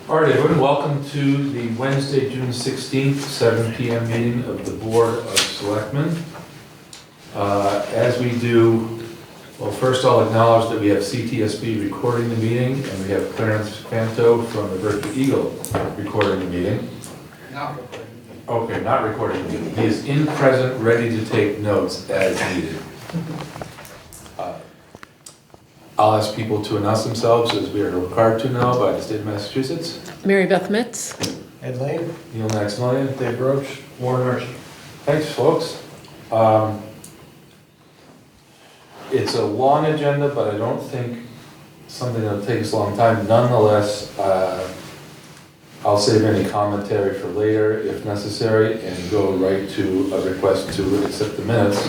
All right, everyone, welcome to the Wednesday, June 16th, 7 p.m. meeting of the Board of Selectmen. As we do, well, first I'll acknowledge that we have CTSB recording the meeting, and we have Clarence Fanto from the Virtual Eagle recording the meeting. Not recording. Okay, not recording the meeting. He is in present, ready to take notes as needed. I'll ask people to announce themselves as we are required to now by the state of Massachusetts. Mary Beth Mitz. Ed Lane? Neil Maximilian, Dave Roach, Warren Archie. thanks, folks. It's a long agenda, but I don't think something that'll take us a long time. Nonetheless, I'll save any commentary for later if necessary and go right to a request to accept the minutes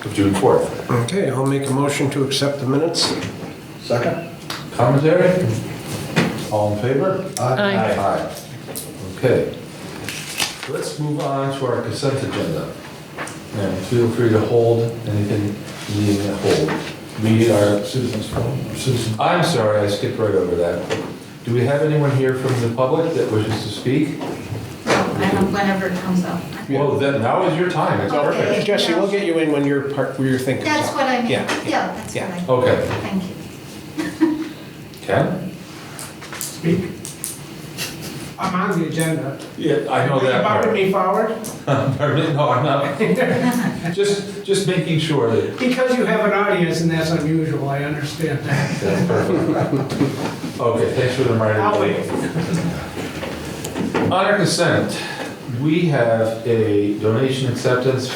of June 4th. Okay, I'll make a motion to accept the minutes. Second? Commentary? All in favor? Aye. Aye. Okay. Let's move on to our consent agenda. And feel free to hold anything you need to hold. We are Citizens forum, citizens. I'm sorry, I skipped right over that. Do we have anyone here from the public that wishes to speak? I don't, whenever it comes up. Well, then now is your time, it's Okay. perfect. Jesse, we'll get you in when your thing comes That's up. what I mean. Yeah, Yeah, that's yeah. what I, Okay, thank you. Ken? Speak. I'm on the agenda. Yeah, I know that Are you part. me forward? Pardon me? No, I'm not. Just making sure that Because you have an audience and that's unusual, I understand that. that's perfect. Okay, thanks for the I'll reminder. wait. On our consent, we have a donation acceptance.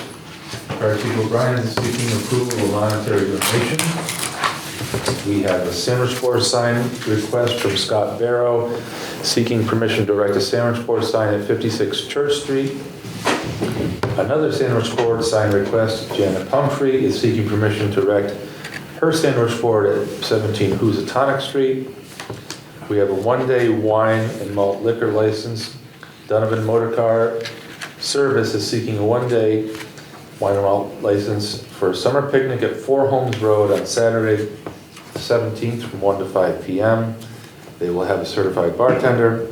Our Chief O'Brien is seeking approval of monetary donation. We have a sandwich board sign request from Scott Barrow, seeking permission to erect a sandwich board sign at 56 Church Street. Another sandwich board sign request, Janet Pumphrey is seeking permission to erect her sandwich board at 17 Housatonic Street. We have a one-day wine and malt liquor license. Donovan Motorcar Service is seeking a one-day wine and malt license for a summer picnic at 4 Holmes Road on Saturday, 17th from 1 to 5 p.m. They will have a certified bartender.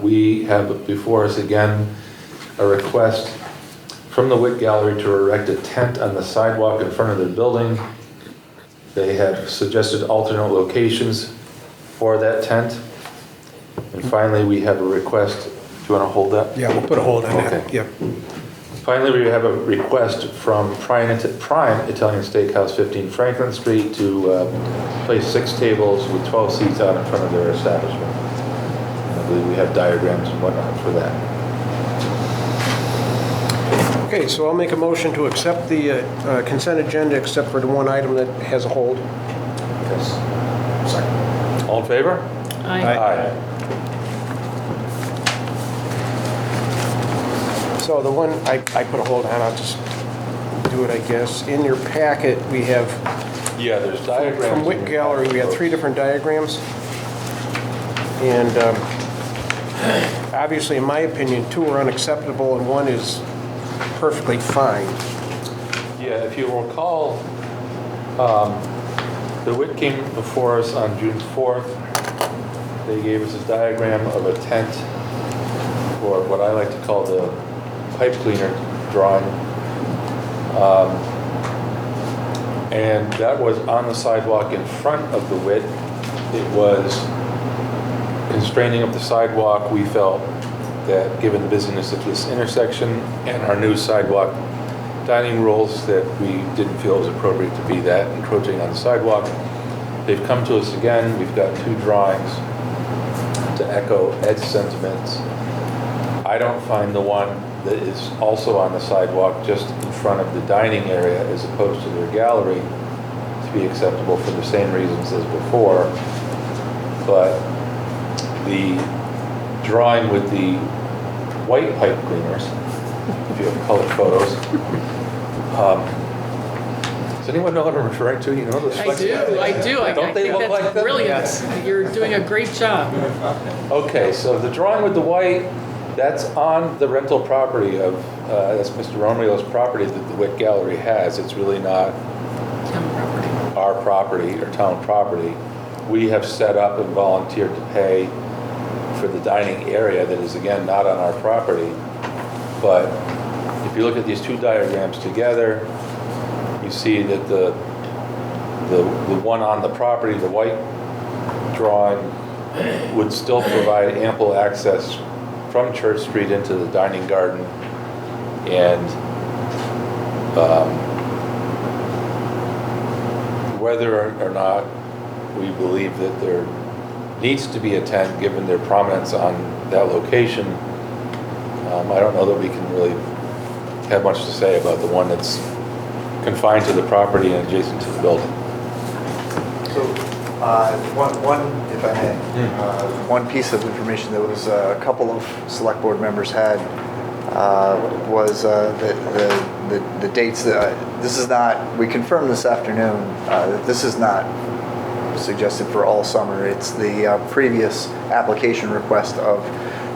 We have before us again a request from the Witt Gallery to erect a tent on the sidewalk in front of their building. They have suggested alternate locations for that tent. And finally, we have a request. Do you want to hold that? Yeah, we'll put a hold on that. Okay. Yeah. Finally, we have a request from Prime Italian Steakhouse, 15 Franklin Street, to place 6 tables with 12 seats out in front of their establishment. And I believe we have diagrams and whatnot for that. Okay, so I'll make a motion to accept the consent agenda except for the one item that has a hold. Yes. Second. All in favor? Aye. So the one I put a hold on, I'll just do it, I guess. In your packet, we have, Yeah, there's diagrams. from Witt Gallery, we have 3 different diagrams. And obviously, in my opinion, 2 are unacceptable and 1 is perfectly fine. Yeah, if you recall, the Witt came before us on June 4th. They gave us a diagram of a tent, or what I like to call the pipe cleaner drawing. And that was on the sidewalk in front of the Witt. It was constraining of the sidewalk. We felt that given the busyness of this intersection and our new sidewalk dining rules, that we didn't feel it was appropriate to be that encroaching on the sidewalk. They've come to us again. We've got 2 drawings to echo Ed's sentiments. I don't find the one that is also on the sidewalk just in front of the dining area as opposed to their gallery to be acceptable for the same reasons as before. But the drawing with the white pipe cleaners, if you have colored photos, does anyone know what I'm referring to? You know those I flex- do, I do. I Don't they think look that's like them? brilliant. You're doing a great job. Okay, so the drawing with the white, that's on the rental property of, that's Mr. Romeo's property that the Witt Gallery has. It's really not Town property. our property or town property. we have set up and volunteered to pay for the dining area that is, again, not on our property. But if you look at these two diagrams together, you see that the one on the property, the white drawing, would still provide ample access from Church Street into the dining garden. And whether or not we believe that there needs to be a tent, given their prominence on that location, I don't know that we can really have much to say about the one that's confined to the property and adjacent to the building. So, if I may, one piece of information that was a couple of select board members had was the dates. This is not, we confirmed this afternoon, that this is not suggested for all summer. It's the previous application request of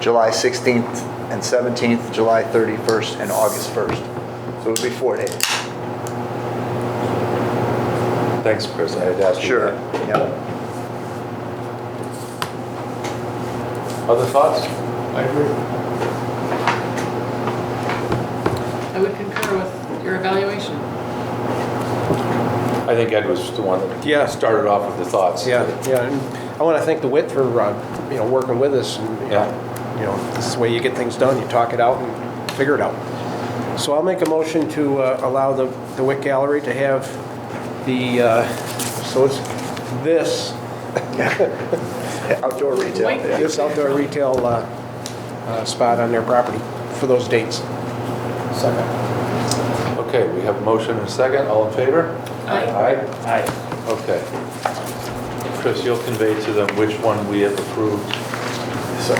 July 16th and 17th, July 31st, and August 1st. So it would be 4 days. Thanks, Chris. I had asked you Sure. that. Yeah. Other thoughts? I agree. I would concur with your evaluation. I think Ed was the one that Yeah. started off with the thoughts. Yeah, and I want to thank the WIT for, working with us, and, Yeah. this is the way you get things done, you talk it out and figure it out. So I'll make a motion to allow the WIT Gallery to have so it's this, Outdoor retail. Wait. Yeah. this outdoor retail spot on their property for those dates. Second. Okay, we have a motion and a second. All in favor? Aye. Aye. Okay. Chris, you'll convey to them which one we have approved. So,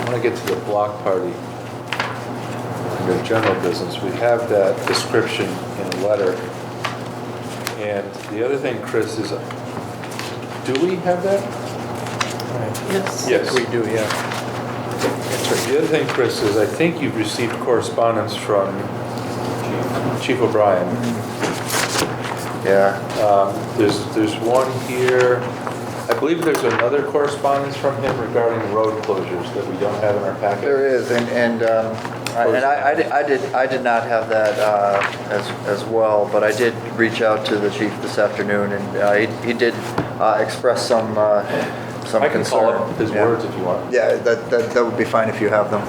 When I get to the block party, under general business, we have that description in a letter. And the other thing, Chris, is, do we have that? Yes. Yes. We do, yeah. That's right. The other thing, Chris, is I think you've received correspondence from Chief O'Brien. yeah. There's one here. I believe there's another correspondence from him regarding road closures that we don't have in our packet. There is, and I did not have that as well, but I did reach out to the chief this afternoon, and he did express some I can call concern. up his Yeah. words if you want. Yeah, that would be fine if you have them.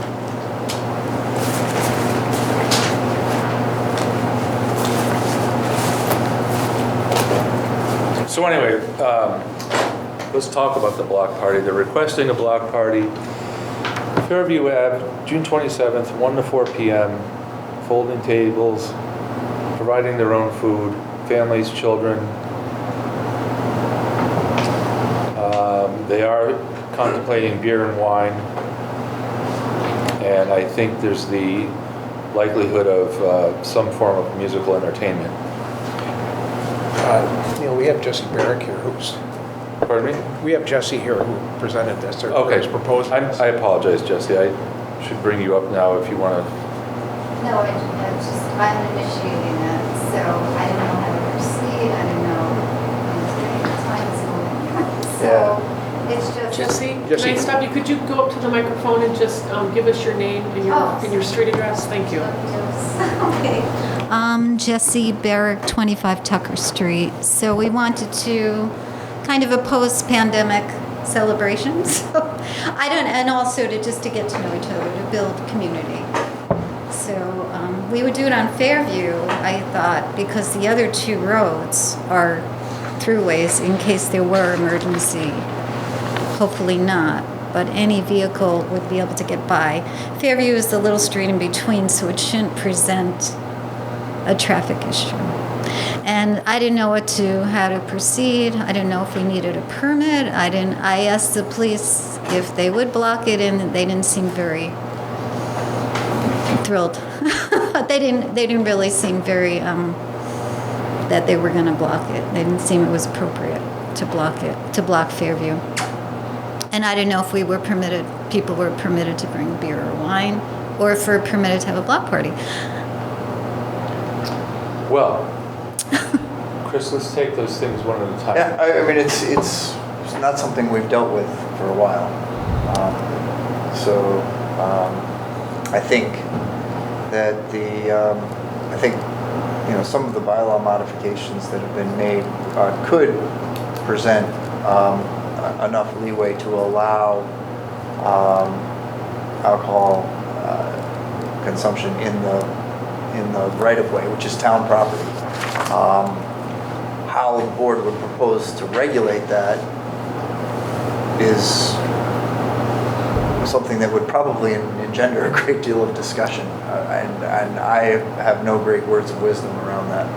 So anyway, let's talk about the block party. They're requesting a block party. Fairview Ave, June 27th, 1 to 4 p.m. Folding tables, providing their own food, families, children. They are contemplating beer and wine. And I think there's the likelihood of some form of musical entertainment. We have Jesse Barrick here, Pardon me? we have Jesse here who presented this, or Okay. is proposing this. I apologize, Jesse. I should bring you up now if you want to. No, I'm initiating it, so I didn't know how to proceed, I didn't know, time is moving. So, it's just. Jesse, can Jesse. I stop you? Could you go up to the microphone and just give us your name and Oh. your street address? Thank you. Okay. Jesse Barrick, 25 Tucker Street. So we wanted to kind of a post-pandemic celebration. So and also to get to know each other, to build community. So we would do it on Fairview, I thought, because the other two roads are throughways in case there were emergency. Hopefully not, but any vehicle would be able to get by. Fairview is the little street in between, so it shouldn't present a traffic issue. And I didn't know how to proceed. I didn't know if we needed a permit. I asked the police if they would block it, and they didn't seem very thrilled. they didn't really seem very that they were going to block it. They didn't seem it was appropriate to block Fairview. And I didn't know if people were permitted to bring beer or wine. or if we're permitted to have a block party. Well, Chris, let's take those things one at a time. Yeah, I mean, it's not something we've dealt with for a while. I think that some of the bylaw modifications that have been made could present enough leeway to allow alcohol consumption in the right of way, which is town property. How the board would propose to regulate that is something that would probably engender a great deal of discussion, and I have no great words of wisdom around that,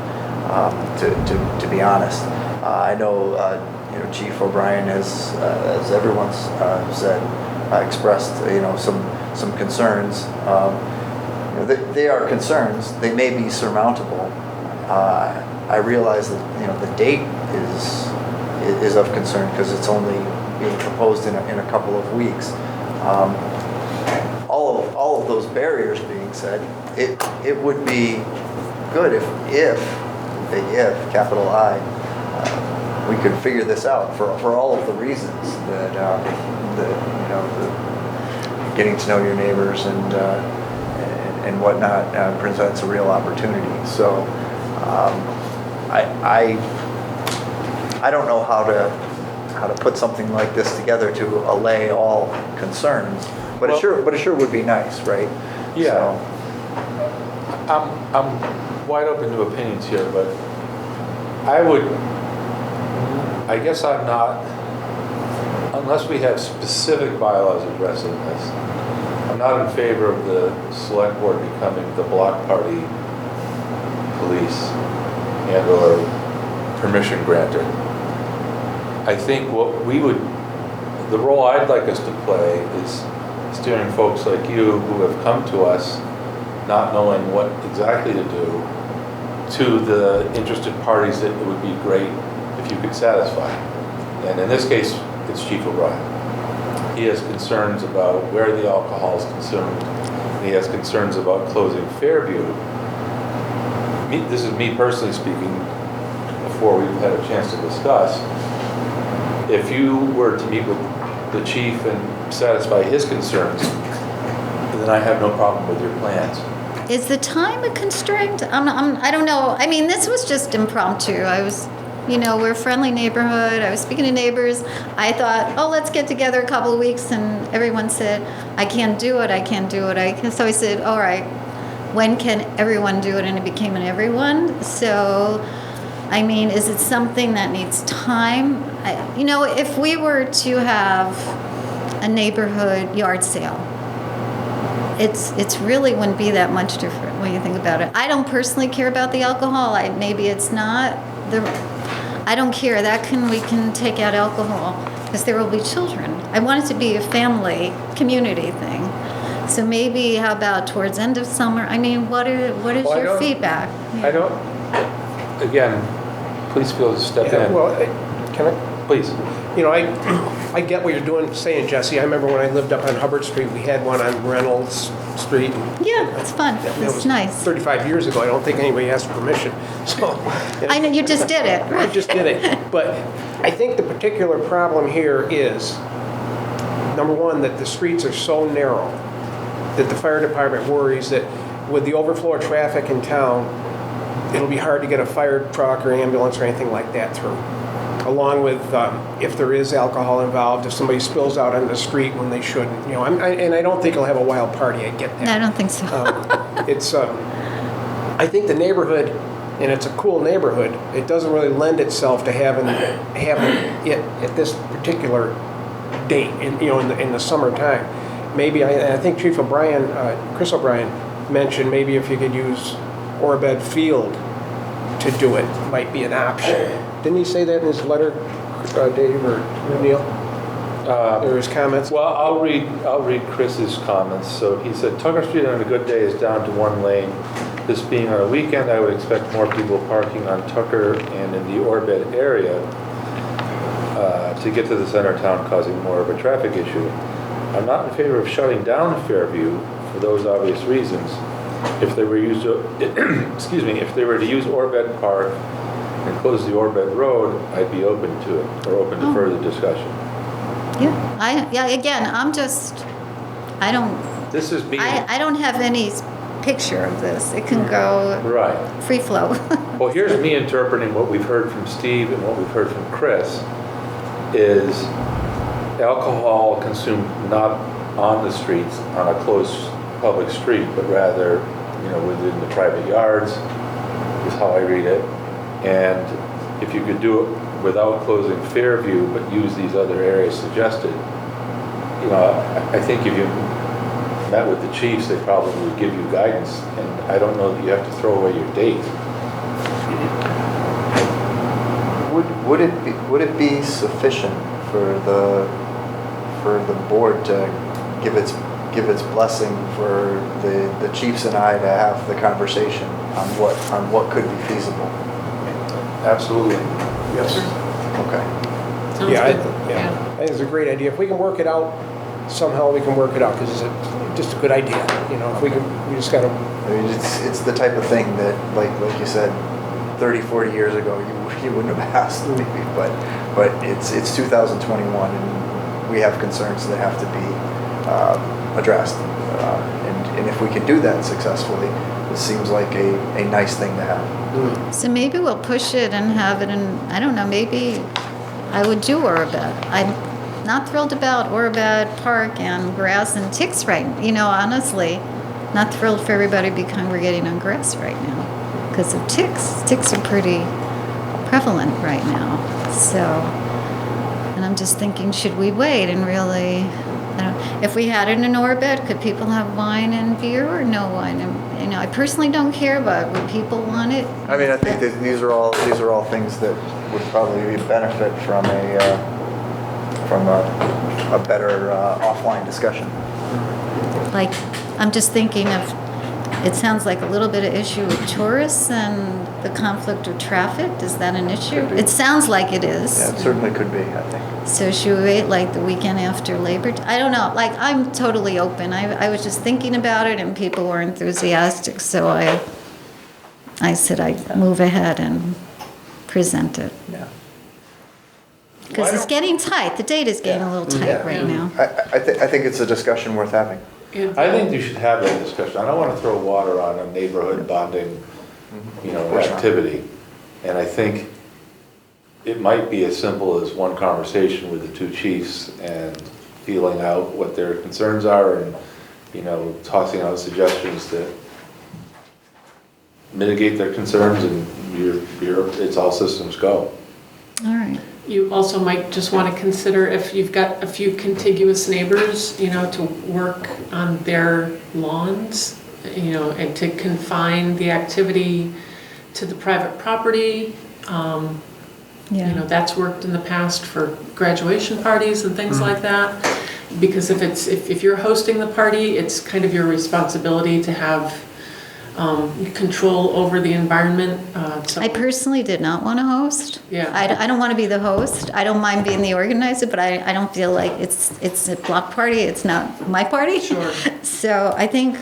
to be honest. I know, Chief O'Brien has, as everyone's said, expressed, some concerns. They are concerns. They may be surmountable. I realize that the date is of concern because it's only being proposed in a couple of weeks. All of those barriers being said, it would be good if big if, capital I, we could figure this out for all of the reasons that the getting to know your neighbors and whatnot presents a real opportunity. So I don't know how to put something like this together to allay all concerns, but it sure would be nice, right? Yeah. I'm wide open to opinions here, but I guess I'm not, unless we have specific bylaws addressing this, I'm not in favor of the select board becoming the block party police and/or permission grantor. I think the role I'd like us to play is steering folks like you who have come to us not knowing what exactly to do, to the interested parties that it would be great if you could satisfy. And in this case, it's Chief O'Brien. He has concerns about where the alcohol is consumed. He has concerns about closing Fairview. This is me personally speaking before we've had a chance to discuss. If you were to meet with the chief and satisfy his concerns, then I have no problem with your plans. Is the time a constraint? I don't know. I mean, this was just impromptu. We're a friendly neighborhood. I was speaking to neighbors. I thought, let's get together a couple of weeks, and everyone said, I can't do it. So I said, all right, when can everyone do it? And it became an everyone. So, I mean, is it something that needs time? If we were to have a neighborhood yard sale, it's really wouldn't be that much different when you think about it. I don't personally care about the alcohol. Maybe it's not I don't care. We can take out alcohol because there will be children. I want it to be a family community thing. So maybe how about towards end of summer? I mean, what is your feedback? I don't. Again, please feel to step in. Well, can I? Please. I get what you're saying, Jesse. I remember when I lived up on Hubbard Street, we had one on Reynolds Street. Yeah, it's fun. It's nice. 35 years ago. I don't think anybody asked permission. So I know you just did it. I just did it. But I think the particular problem here is, number one, that the streets are so narrow that the fire department worries that with the overflow of traffic in town, it'll be hard to get a fire truck or ambulance or anything like that through. Along with if there is alcohol involved, if somebody spills out on the street when they shouldn't, and I don't think he'll have a wild party. I get that. No, I don't think so. I think the neighborhood, and it's a cool neighborhood, it doesn't really lend itself to having it at this particular date, in the summertime. Maybe I think Chief O'Brien, Chris O'Brien, mentioned maybe if you could use Orbed Field to do it, might be an option. Didn't he say that in his letter, Dave or Neil? Or his comments? Well, I'll read Chris's comments. So he said, Tucker Street on a good day is down to one lane. This being on a weekend, I would expect more people parking on Tucker and in the Orbed area to get to the center of town, causing more of a traffic issue. I'm not in favor of shutting down Fairview for for those obvious reasons. If they were used to, excuse me, if they were to use Orbit Park and close the Orbit Road, I'd be open to it, or open to further discussion. Yeah, again, I don't, This is being, I don't have any picture of this. It can go right. free flow. Well, here's me interpreting what we've heard from Steve and what we've heard from Chris, is alcohol consumed not on the streets, on a closed public street, but rather, within the private yards, is how I read it. And if you could do it without closing Fairview, but use these other areas suggested, I think if you met with the chiefs, they probably would give you guidance, and I don't know that you have to throw away your date. Would it be sufficient for the board to give its blessing for the chiefs and I to have the conversation on what could be feasible? Absolutely. Yes. Okay. Sounds Yeah, good. I think it's a great idea. If we can work it out, somehow we can work it out, because it's just a good idea. If we just gotta, I mean, it's the type of thing that, like you said, 30, 40 years ago, you wouldn't have asked maybe, but it's 2021, and we have concerns that have to be addressed. And if we can do that successfully, it seems like a nice thing to have. So maybe we'll push it and have it in, I don't know, maybe I would do Orbit. I'm not thrilled about Orbit Park and grass and ticks honestly. Not thrilled for everybody to be congregating on grass right now because of ticks. Ticks are pretty prevalent right now. So, and I'm just thinking, should we wait and really, if we had it in Orbit, could people have wine and beer or no wine? And, I personally don't care, but would people want it? I mean, I think that these are all things that would probably benefit from a better offline discussion. Like, I'm just thinking of, it sounds like a little bit of issue with tourists and the conflict of traffic. Is that an issue? Could be. It sounds like it is. Yeah, it certainly could be, I think. So should we wait like the weekend after Labor Day? I don't know. Like, I'm totally open. I was just thinking about it and people were enthusiastic. So I said I'd move ahead and present it. Yeah. Because it's getting tight. The date is getting a little tight right now. I think it's a discussion worth having. Yeah. I think you should have that discussion. I don't want to throw water on a neighborhood bonding, activity. And I think it might be as simple as one conversation with the two chiefs and feeling out what their concerns are and, tossing out suggestions that mitigate their concerns, and it's all systems go. All right. You also might just want to consider if you've got a few contiguous neighbors, to work on their lawns, and to confine the activity to the private property. That's worked in the past for graduation parties and things like that. Because if you're hosting the party, it's kind of your responsibility to have control over the environment. I personally did not want to host. Yeah. I don't want to be the host. I don't mind being the organizer, but I don't feel like it's a block party. It's not my party. Sure. So I think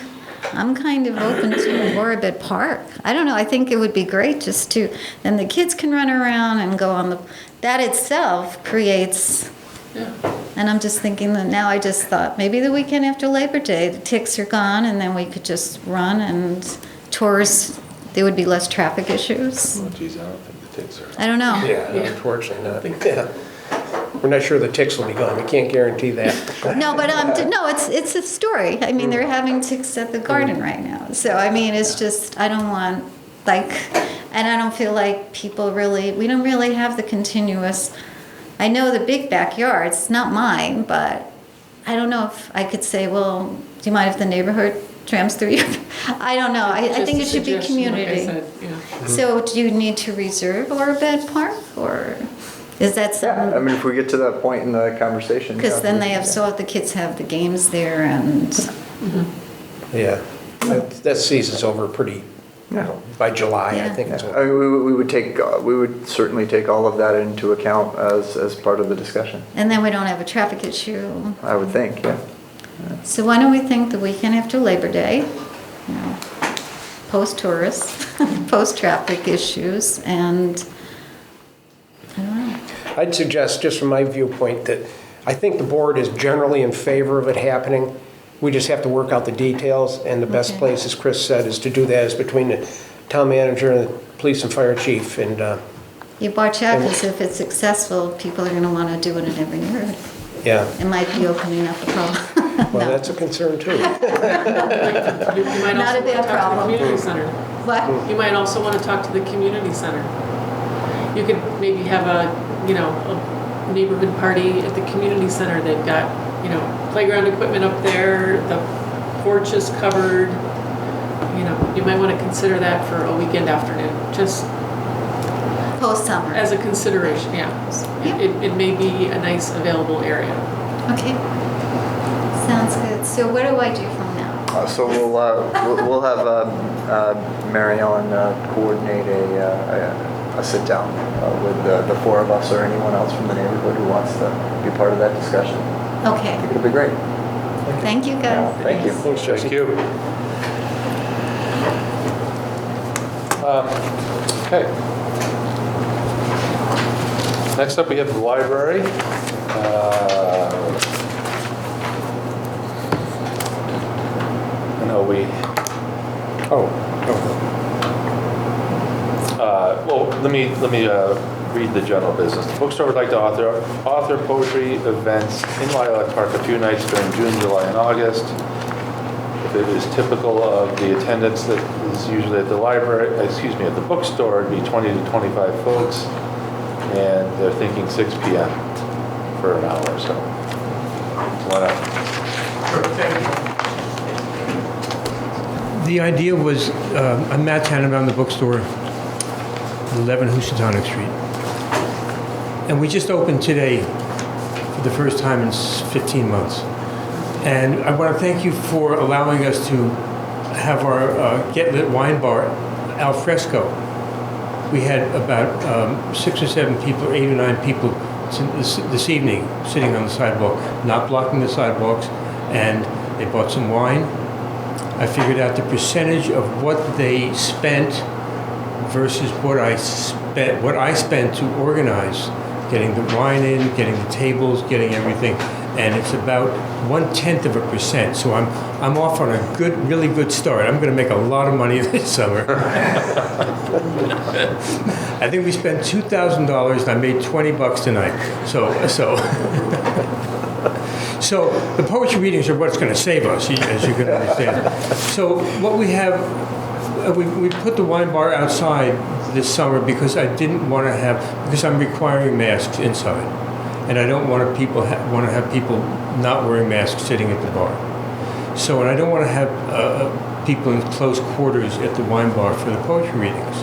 I'm kind of open to Orbit Park. I don't know. I think it would be great just to, then the kids can run around and go on that itself creates. Yeah. And I'm just thinking that now I just thought maybe the weekend after Labor Day, the ticks are gone and then we could just run and tourists, there would be less traffic issues. Oh, geez, I don't think the ticks are. I don't know. yeah, unfortunately not. We're not sure the ticks will be gone. We can't guarantee that. No, but no, it's a story. I mean, they're having ticks at the garden right now. So I mean, it's just I don't want and I don't feel like we don't really have the continuous. I know the big backyards, it's not mine, but I don't know if I could say, well, do you mind if the neighborhood trams through you? I don't know. I think it should be community. Like I said, yeah. So do you need to reserve Orbit Park, or is that something? Yeah, I mean, if we get to that point in the conversation. Because then they have, the kids have the games there and. Yeah, that season's over pretty, by July, I Yeah. think it's I over. mean, we would certainly take all of that into account as part of the discussion. And then we don't have a traffic issue. I would think, yeah. So why don't we think the weekend after Labor Day, you know, post-tourist, post-traffic issues, and I don't know. I'd suggest, just from my viewpoint, that I think the board is generally in favor of it happening. We just have to work out the details, and the best Okay. place, as Chris said, is to do that is between the town manager and the police and fire chief. And You watch out, because if it's successful, people are gonna wanna do it in every neighborhood. yeah, It might be opening up a problem. well, No. that's a concern too. You might Not a also bad want to talk to the problem. community center. What? You might also want to talk to the community center. You could maybe have a neighborhood party at the community center. They've got, playground equipment up there, the porch is covered. You might want to consider that for a weekend afternoon, just Post-summer. as a consideration, yeah. Yeah. It may be a nice available area. Okay. Sounds good. So what do I do from now? So we'll have Mary Ellen coordinate a sit down with the four of us or anyone else from the neighborhood who wants to be part of that discussion. I Okay. think it'll be great. Thank you, guys. Thank you. Thanks, Jesse. Thank you. Okay. Next up, we have the library. I know we, well, let me read the general business. The bookstore would like to author poetry events in Lilac Park a few nights during June, July, and August. If it is typical of the attendance that is usually at the at the bookstore, it'd be 20 to 25 folks, and they're thinking 6 p.m. for an hour or so. Why not? The idea was, I'm Matt Tannenbaum, the bookstore, 11 Housatonic Street. And we just opened today for the first time in 15 months. And I want to thank you for allowing us to have our Get Lit wine bar al fresco. We had about 6 or 7 people, or 8 or 9 people this evening sitting on the sidewalk, not blocking the sidewalks, and they bought some wine. I figured out the percentage of what they spent versus what I spent to organize, getting the wine in, getting the tables, getting everything, and it's about 0.1%. So I'm off on a really good start. I'm going to make a lot of money this summer. I think we spent $2,000 and I made $20 tonight. So the poetry readings are what's going to save us, as you can understand. So what we have, we put the wine bar outside this summer because I didn't want to because I'm requiring masks inside, and I don't want people have people not wearing masks sitting at the bar. So, and I don't want to have people in close quarters at the wine bar for the poetry readings.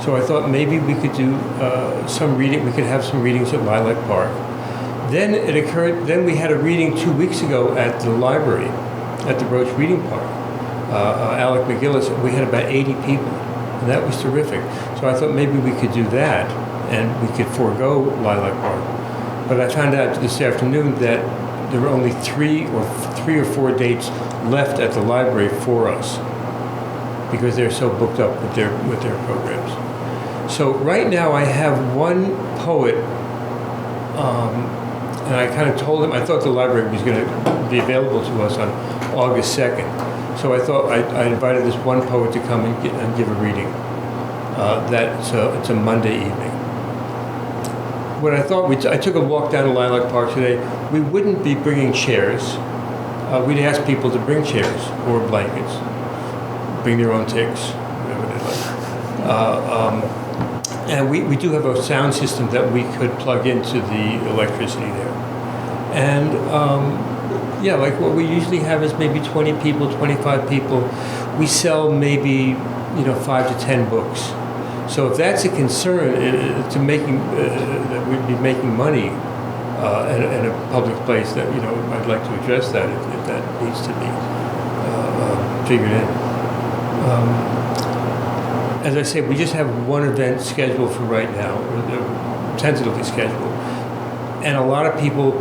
So I thought maybe we could do some reading. We could have some readings at Lilac Park. Then it occurred. Then we had a reading 2 weeks ago at the library, at the Roach Reading Park. Alec McGillis. We had about 80 people, and that was terrific. So I thought maybe we could do that, and we could forego Lilac Park. But I found out this afternoon that there were only three or four dates left at the library for us because they're so booked up with their programs. So right now I have one poet. And I kind of told him, I thought the library was going to be available to us on August 2nd. So I thought I invited this one poet to come and give a reading. It's a Monday evening. What I thought, I took a walk down to Lilac Park today. We wouldn't be bringing chairs. We'd ask people to bring chairs or blankets, bring their own ticks, whatever they like. And we do have a sound system that we could plug into the electricity there. And like what we usually have is maybe 20 people, 25 people. We sell maybe 5 to 10 books. So if that's a concern that we'd be making money in a public place, that I'd like to address that if that needs to be figured in. As I say, we just have one event scheduled for right now, or tentatively scheduled. And a lot of people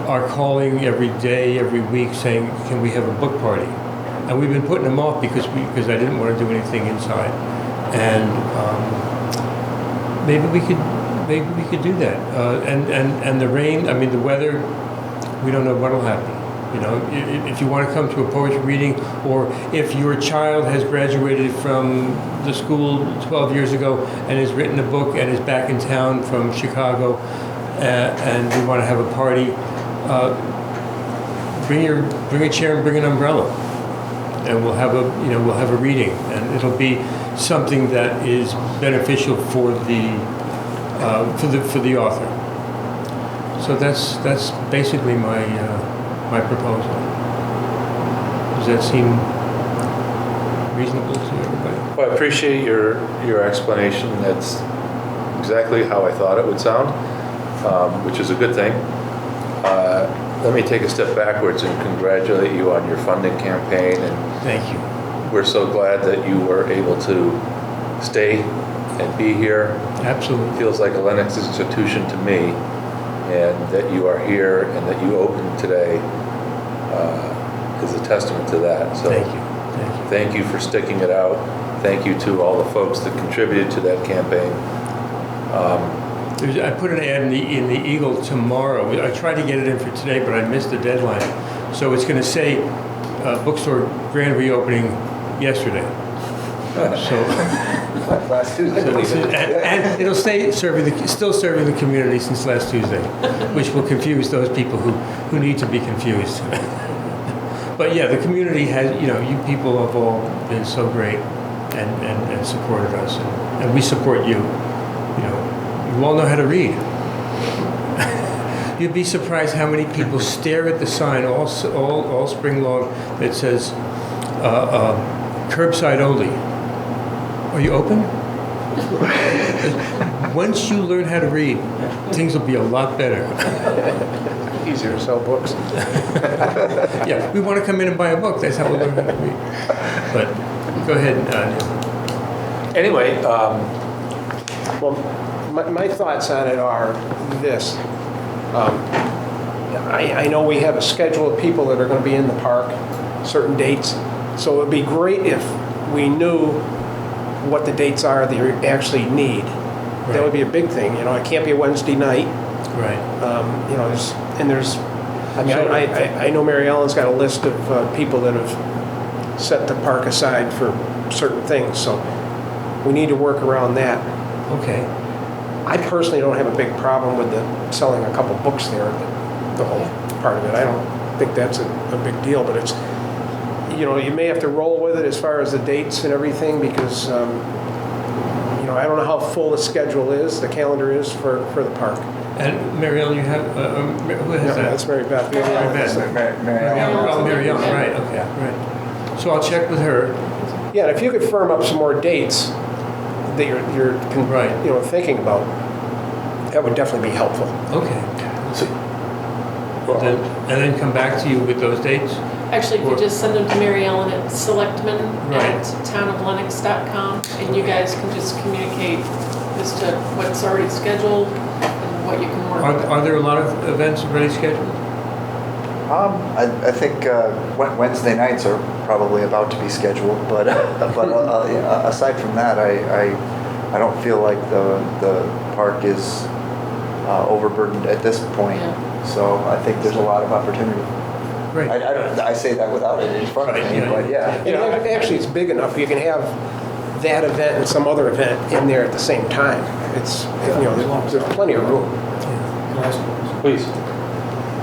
are calling every day, every week, saying, "Can we have a book party?" And we've been putting them off because I didn't want to do anything inside, and maybe we could do that. And the rain, I mean the weather, we don't know what'll happen. You know, if you want to come to a poetry reading, or if your child has graduated from the school 12 years ago and has written a book and is back in town from Chicago, and you want to have a party, bring a chair and bring an umbrella, and we'll have a reading, and it'll be something that is beneficial for the author. So that's basically my proposal. Does that seem reasonable to everybody? Well, I appreciate your explanation. That's exactly how I thought it would sound, which is a good thing. Let me take a step backwards and congratulate you on your funding campaign. And Thank you. we're so glad that you were able to stay and be here. Absolutely. It feels like a Lenox institution to me, and that you are here and that you opened today is a testament to that. So Thank you. thank you for sticking it out. Thank you to all the folks that contributed to that campaign. I put an ad in the Eagle tomorrow. I tried to get it in for today, but I missed the deadline. So it's going to say bookstore grand reopening yesterday. So, Last Tuesday. and it'll stay still serving the community since last Tuesday, which will confuse those people who need to be confused. But yeah, the community has, you people have all been so great and supported us, and we support you. You all know how to read. You'd be surprised how many people stare at the sign all spring long that says curbside only. Are you open? Once you learn how to read, things will be a lot better. Easier to sell books. Yeah, we want to come in and buy a book. That's how we learn how to read. But go ahead, Neil. Anyway, Well, my thoughts on it are this. I know we have a schedule of people that are going to be in the park, certain dates. So it would be great if we knew what the dates are that you actually need. Right. That would be a big thing. It can't be a Wednesday night. Right. I know Mary Ellen's got a list of people that have set the park aside for certain things. So we need to work around that. Okay. I personally don't have a big problem with selling a couple books there, the whole part of it. I don't think that's a big deal, but it's, you may have to roll with it as far as the dates and everything because, I don't know how full the schedule is, the calendar is for the park. And Mary Ellen, you have, who has that? That's Mary Beth. Mary Beth. Mary Ellen. Oh, Mary Ellen, right, okay, right. So I'll check with her. Yeah, and if you could firm up some more dates that you're Right. thinking about, that would definitely be helpful. Okay. And then come back to you with those dates? Actually, if you just send them to Mary Ellen at Selectmen Right. at townoflennox.com, and you guys can just communicate as to what's already scheduled and what you can work with. Are there a lot of events already scheduled? I think Wednesday nights are probably about to be scheduled, but aside from that, I don't feel like the park is overburdened at this point. Yeah. So I think there's a lot of opportunity. Right. I say that without it in front of me, but yeah. Actually, it's big enough. You can have that event and some other event in there at the same time. It's, there's plenty of room. Can I ask you a question? please.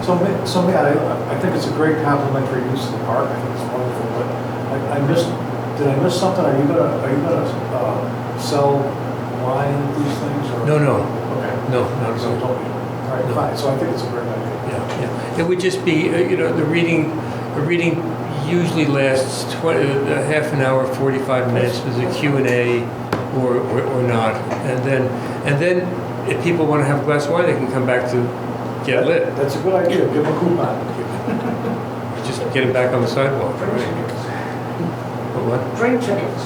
I think it's a great complimentary use of the park. I think it's wonderful. But did I miss something? Are you gonna sell wine at these things? Or? No. Okay. No. So don't. All right, fine. So I think it's a great idea. Yeah. It would just be, the reading usually lasts half an hour, 45 minutes with a Q&A or not. And then if people want to have a glass of wine, they can come back to get lit. That's a good idea. Give them a coupon. Just get it back on the sidewalk. Drink Right. tickets. But what? Drink tickets.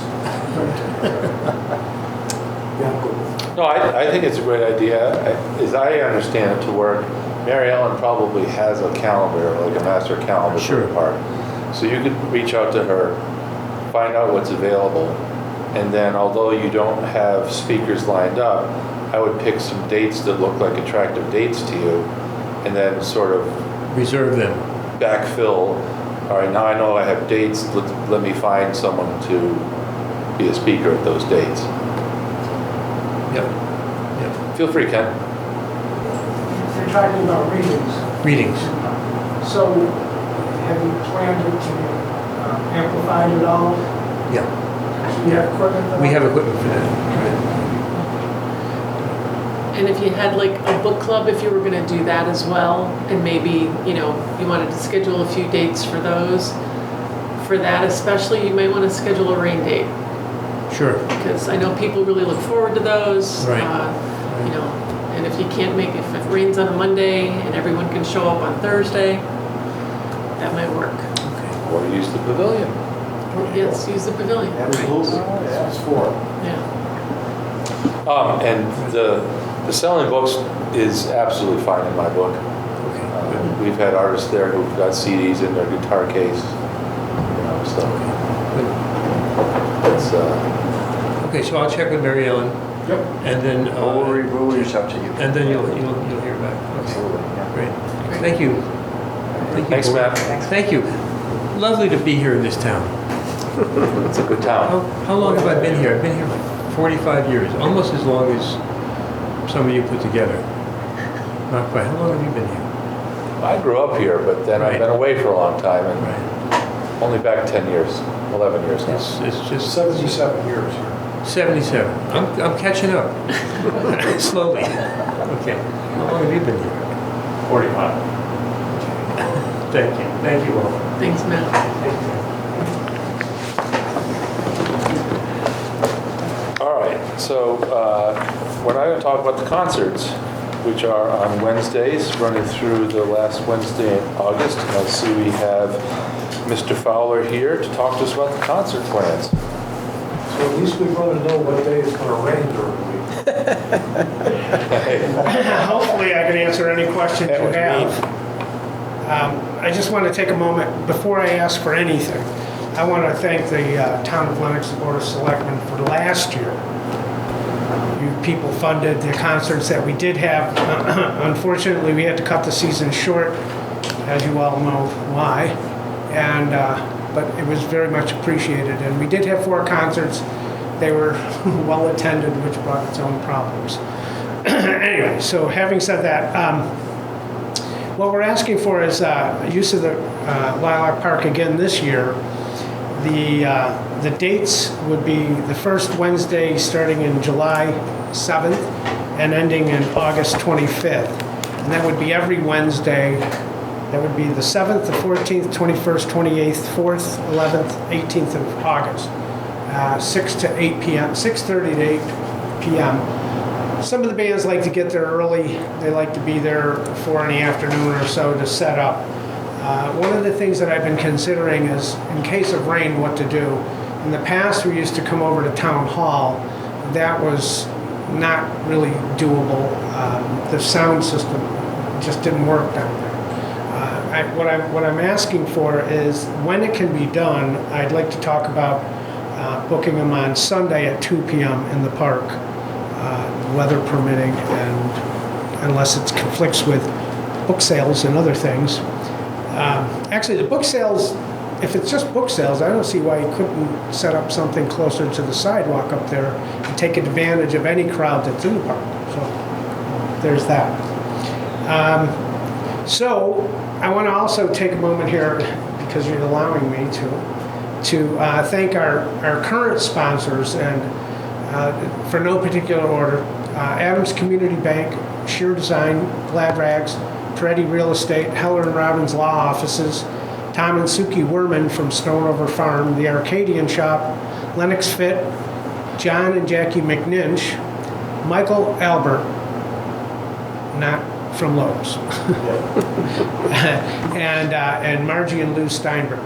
Yeah, good. No, I think it's a great idea. As I understand it to work, Mary Ellen probably has a calendar, like a master calendar for the park. So you could reach out to her, find out what's available, and then although you don't have speakers lined up, I would pick some dates that look like attractive dates to you, and then sort of Reserve them. backfill. All right, now I know I have dates, let me find someone to be a speaker at those dates. Yep. Yep. Feel free, Ken. You're talking about readings. Readings. So have you planned it to amplified at all? Yeah. Do you have equipment for that? We have equipment for that. And if you had like a book club, if you were gonna do that as well, and maybe, you know, you wanted to schedule a few dates for those, for that especially, you may wanna schedule a rain date. Sure. Because I know people really look forward to those. Right. You know, and if you can't make it, if it rains on a Monday and everyone can show up on Thursday, that might work. Or use the pavilion. Yes, use the pavilion. Absolutely. That's for it. Yeah. And the selling books is absolutely fine in my book. Okay. We've had artists there who've got CDs in their guitar case, you know, so it's, Okay, so I'll check with Mary Ellen, Yep. and then We'll reach out to you. and then you'll hear back. Okay. Absolutely, yeah. Great. Thank you. Thank you. Thanks, Board. Matt. Thank you. Lovely to be here in this town. It's a good town. How long have I been here? I've been here 45 years, almost as long as some of you put together. Not quite. How long have you been here? I grew up here, but then I've Right. been away for a long time, and Right. only back 10 years, 11 years now. It's just 77 years here. 77. I'm catching up. Slowly. Okay. How long have you been here? 45. Thank you. Thank you all. Thanks, Matt. All right, so we're now going to talk about the concerts, which are on Wednesdays, running through the last Wednesday in August. And I see we have Mr. Fowler here to talk to us about the concert plans. So at least we're going to know what day it's going to rain during the week. Hopefully I can answer any questions That you was have. I just want to take a moment, before I ask for anything, I want to thank the Town of Lenox Board of Selectmen for last year. You people funded the concerts that we did have. Unfortunately, we had to cut the season short, as you all know why. And but it was very much appreciated. And we did have 4 concerts. They were well attended, which brought its own problems. Anyway, so having said that, what we're asking for is use of the Lilac Park again this year. The dates would be the first Wednesday starting in July 7th and ending in August 25th. And that would be every Wednesday. That would be the 7th, the 14th, 21st, 28th, 4th, 11th, 18th of August. 6 to 8 p.m., 6:30 to 8 p.m. Some of the bands like to get there early. They like to be there 4 in the afternoon or so to set up. One of the things that I've been considering is, in case of rain, what to do. In the past, we used to come over to Town Hall. That was not really doable. The sound system just didn't work down there. What I'm asking for is, when it can be done, I'd like to talk about booking them on Sunday at 2 p.m. in the park, weather permitting, and unless it conflicts with book sales and other things. Actually, the book sales, if it's just book sales, I don't see why you couldn't set up something closer to the sidewalk up there and take advantage of any crowd that's in the park. So there's that. So I want to also take a moment here, because you're allowing me to thank our current sponsors, and for no particular order, Adams Community Bank, Sheer Design, Glad Rags, Peretti Real Estate, Heller and Robbins Law Offices, Tom and Suki Werman from Stoneover Farm, the Arcadian Shop, Lennox Fit, John and Jackie McNinch, Michael Albert, not from Lowe's, and Margie and Lou Steinberg.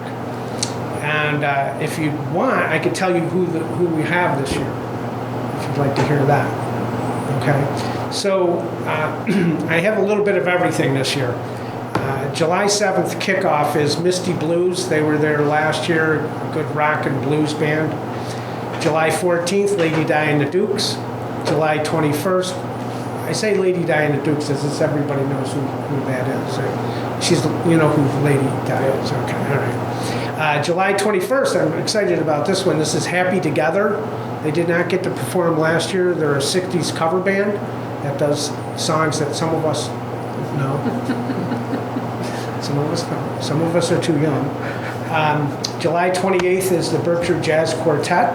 And if you want, I could tell you who we have this year, if you'd like to hear that. Okay, so I have a little bit of everything this year. July 7th kickoff is Misty Blues. They were there last year, a good rock and blues band. July 14th, Lady Di and the Dukes. July 21st, I say Lady Di and the Dukes as everybody knows who that is. She's, you know who Lady Di is. Okay, all right. July 21st, I'm excited about this one. This is Happy Together. They did not get to perform last year. They're a 60s cover band that does songs that some of us know. Some of us know. Some of us are too young. July 28th is the Berkshire Jazz Quartet.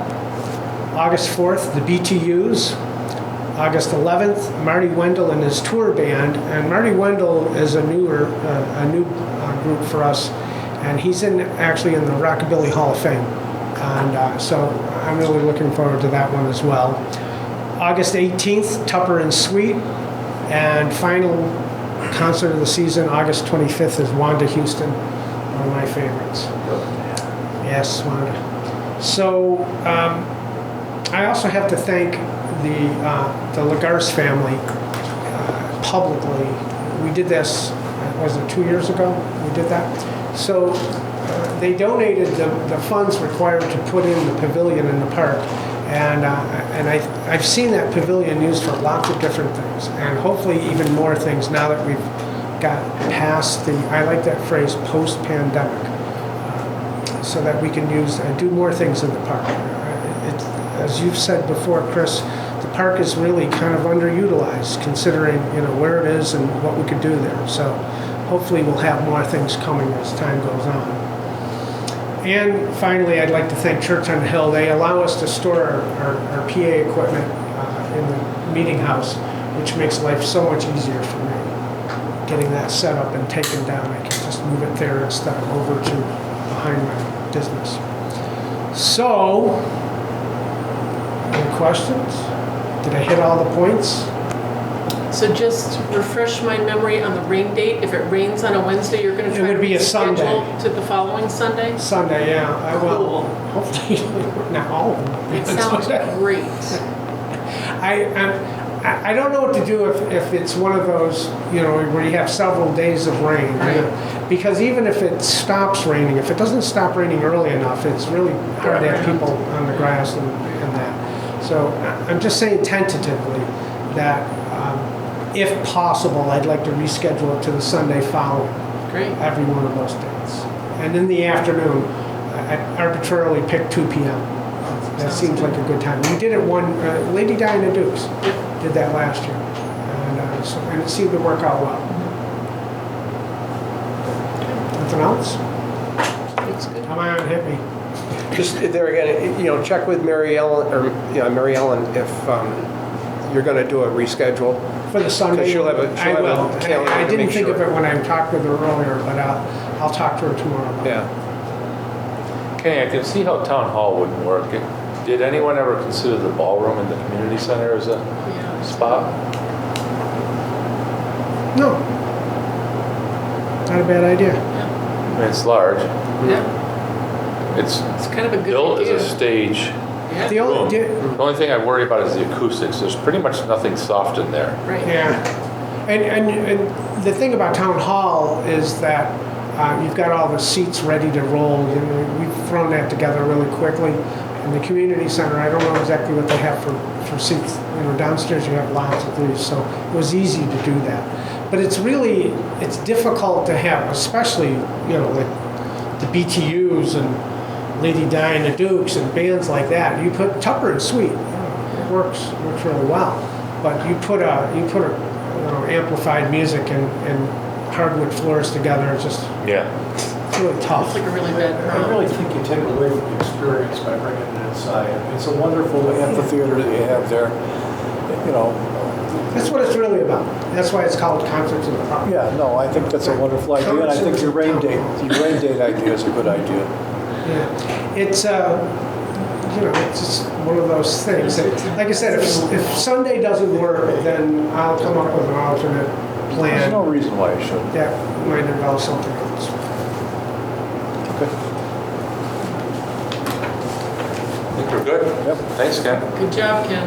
August 4th, the BTUs. August 11th, Marty Wendell and his tour band. And Marty Wendell is a new group for us. And he's actually in the Rockabilly Hall of Fame. And so I'm really looking forward to that one as well. August 18th, Tupper and Sweet. And final concert of the season, August 25th, is Wanda Houston, one of my favorites. Yes, Wanda. So I also have to thank the Lagarce family publicly. We did this, was it 2 years ago? We did that. So they donated the funds required to put in the pavilion in the park. And I've seen that pavilion used for lots of different things, and hopefully even more things now that we've got past I like that phrase, post-pandemic, so that we can do more things in the park. As you've said before, Chris, the park is really kind of underutilized considering where it is and what we could do there. So hopefully we'll have more things coming as time goes on. And finally, I'd like to thank Church on the Hill. They allow us to store our PA equipment in the meeting house, which makes life so much easier for me. Getting that set up and taken down, I can just move it there instead of over to behind my business. So, any questions? Did I hit all the points? So just refresh my memory on the rain date. If it rains on a Wednesday, you're going to try It would be a Sunday. reschedule to the following Sunday? Sunday, yeah. I will. Cool. Hopefully, not all of them. It sounds great. I don't know what to do if it's one of those, where you have several days of rain. Right. Because even if it stops raining, if it doesn't stop raining early enough, it's really hard to have people on the grass and that. So I'm just saying tentatively that if possible, I'd like to reschedule it to the Sunday following. Great. Every one of those days. And in the afternoon, I arbitrarily picked 2 p.m. That seems like a good time. We did it Lady Di and the Dukes did that last year. And it seemed to work out well. Nothing else? Looks good. Come on, hit me. Just there again, check with Mary Ellen if you're going to do a reschedule. For the Sunday? Because she'll have a calendar I to didn't make think of sure. it when I talked with her earlier, but I'll talk to her tomorrow. Yeah. Kenny, I can see how town hall wouldn't work. Did anyone ever consider the ballroom in the community center as a Yeah. spot? No. Not a bad idea. I mean, it's large. Yeah. It's It's kind of a good built as idea. a stage Yeah. The room. only, The only thing I worry about is the acoustics. There's pretty much nothing soft in there. Right. yeah. And the thing about town hall is that you've got all the seats ready to roll. We've thrown that together really quickly. In the community center, I don't know exactly what they have for seats. Downstairs you have lots of these, so it was easy to do that. But it's difficult to have, especially, like the BTUs and Lady Di and the Dukes and bands like that. You put Tupper and Sweet, it works really well. But you put amplified music and hardwood floors together, it's just Yeah. it's really tough. It's like a really bad I problem. really think you take away from the experience by bringing it inside. It's a wonderful amphitheater that you have there, That's what it's really about. That's why it's called Concerts in the Park. Yeah, no, I think that's a wonderful idea, and I think your rain date idea is a good idea. Yeah. It's it's just one of those things. Like I said, if Sunday doesn't work, then I'll come up with an alternate There's plan no reason why it shouldn't. that might involve something else. Okay. I think we're good. Yep. Thanks, Ken. Good job, Ken.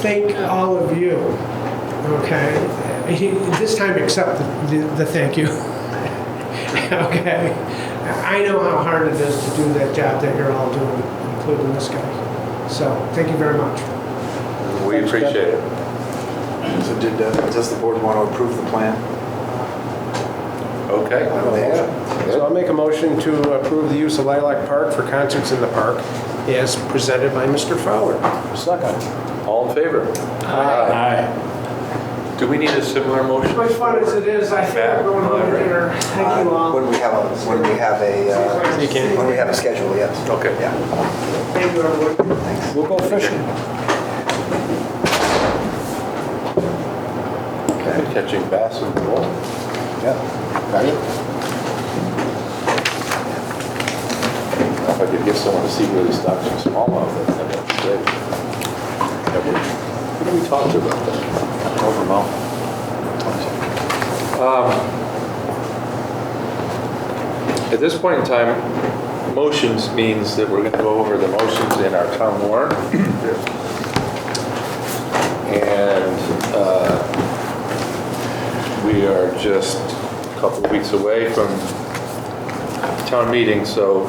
thank all of you, okay? This time accept the thank you, okay? I know how hard it is to do that job that you're all doing, including this guy. So, thank you very much. We appreciate it. So does the board want to approve the plan? Okay. So I'll make a motion to approve the use of Lilac Park for concerts in the park as presented by Mr. Fowler. Second. All in favor? Aye. Do we need a similar motion? As much fun as it is, I think we're going home to dinner. Thank you all. When we have a schedule, yes. Okay. Yeah. Thank you, everyone. Thanks. We'll go fishing. Catching bass in the bowl. Yeah. Got it? If I could get someone to secretly stock some smallmouth, that'd be great. Who do we talk to about that? Overmount. At this point in time, motions means that we're going to go over the motions in our town warrant. And we are just a couple of weeks away from town meeting, so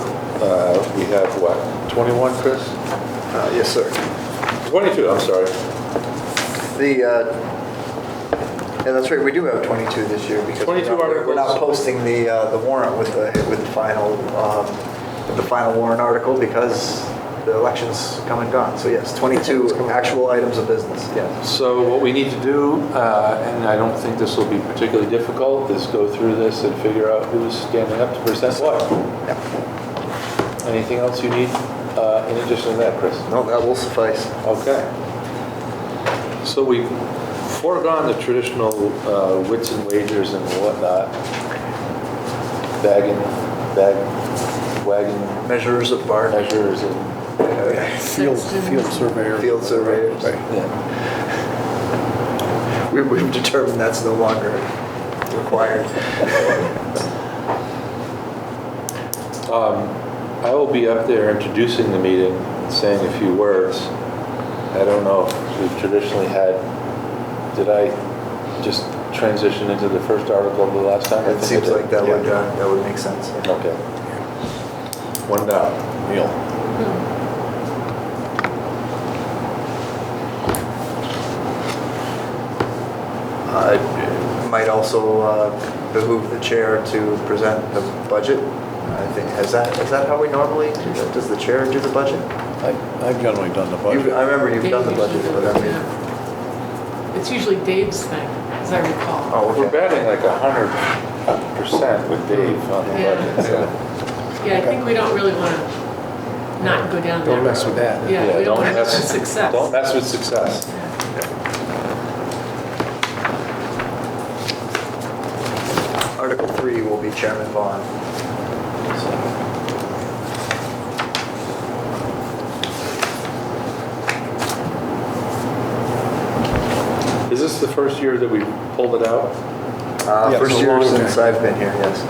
we have what, 21, Chris? Yes, sir. 22, I'm sorry. Yeah, that's right. We do have 22 this year because 22 we're not articles. posting the warrant with the final warrant article because the election's come and gone. So yes, 22 actual items of business. Yes. So what we need to do, and I don't think this will be particularly difficult, is go through this and figure out who's standing up to present what. Yeah. Anything else you need in addition to that, Chris? No, that will suffice. Okay. So we've foregone the traditional wits and wagers and whatnot, wagon Measures of bark. measures and Field surveyor. Field surveyors. yeah. We've determined that's no longer required. I will be up there introducing the meeting and saying a few words. I don't know if we've traditionally had, did I just transition into the first article of the last time? I It think seems I did. like that would make sense. Okay. One down. Neil. It might also behoove the chair to present the budget. I think, is that how we normally do that? Does the chair do the budget? I've generally done the budget. I remember you've done the Dave budget, usually but I does, mean, yeah. It's usually Dave's thing, as I recall. oh, We're okay. batting like 100% with Dave on the Yeah. budget. So. Yeah, I think we don't really want to not go down there. Don't mess with that. Yeah, we don't want to mess with success. Don't mess with success. Article 3 will be Chairman Vaughn. Is this the first year that we pulled it out? Yes, First a year long since time. I've been here, yes.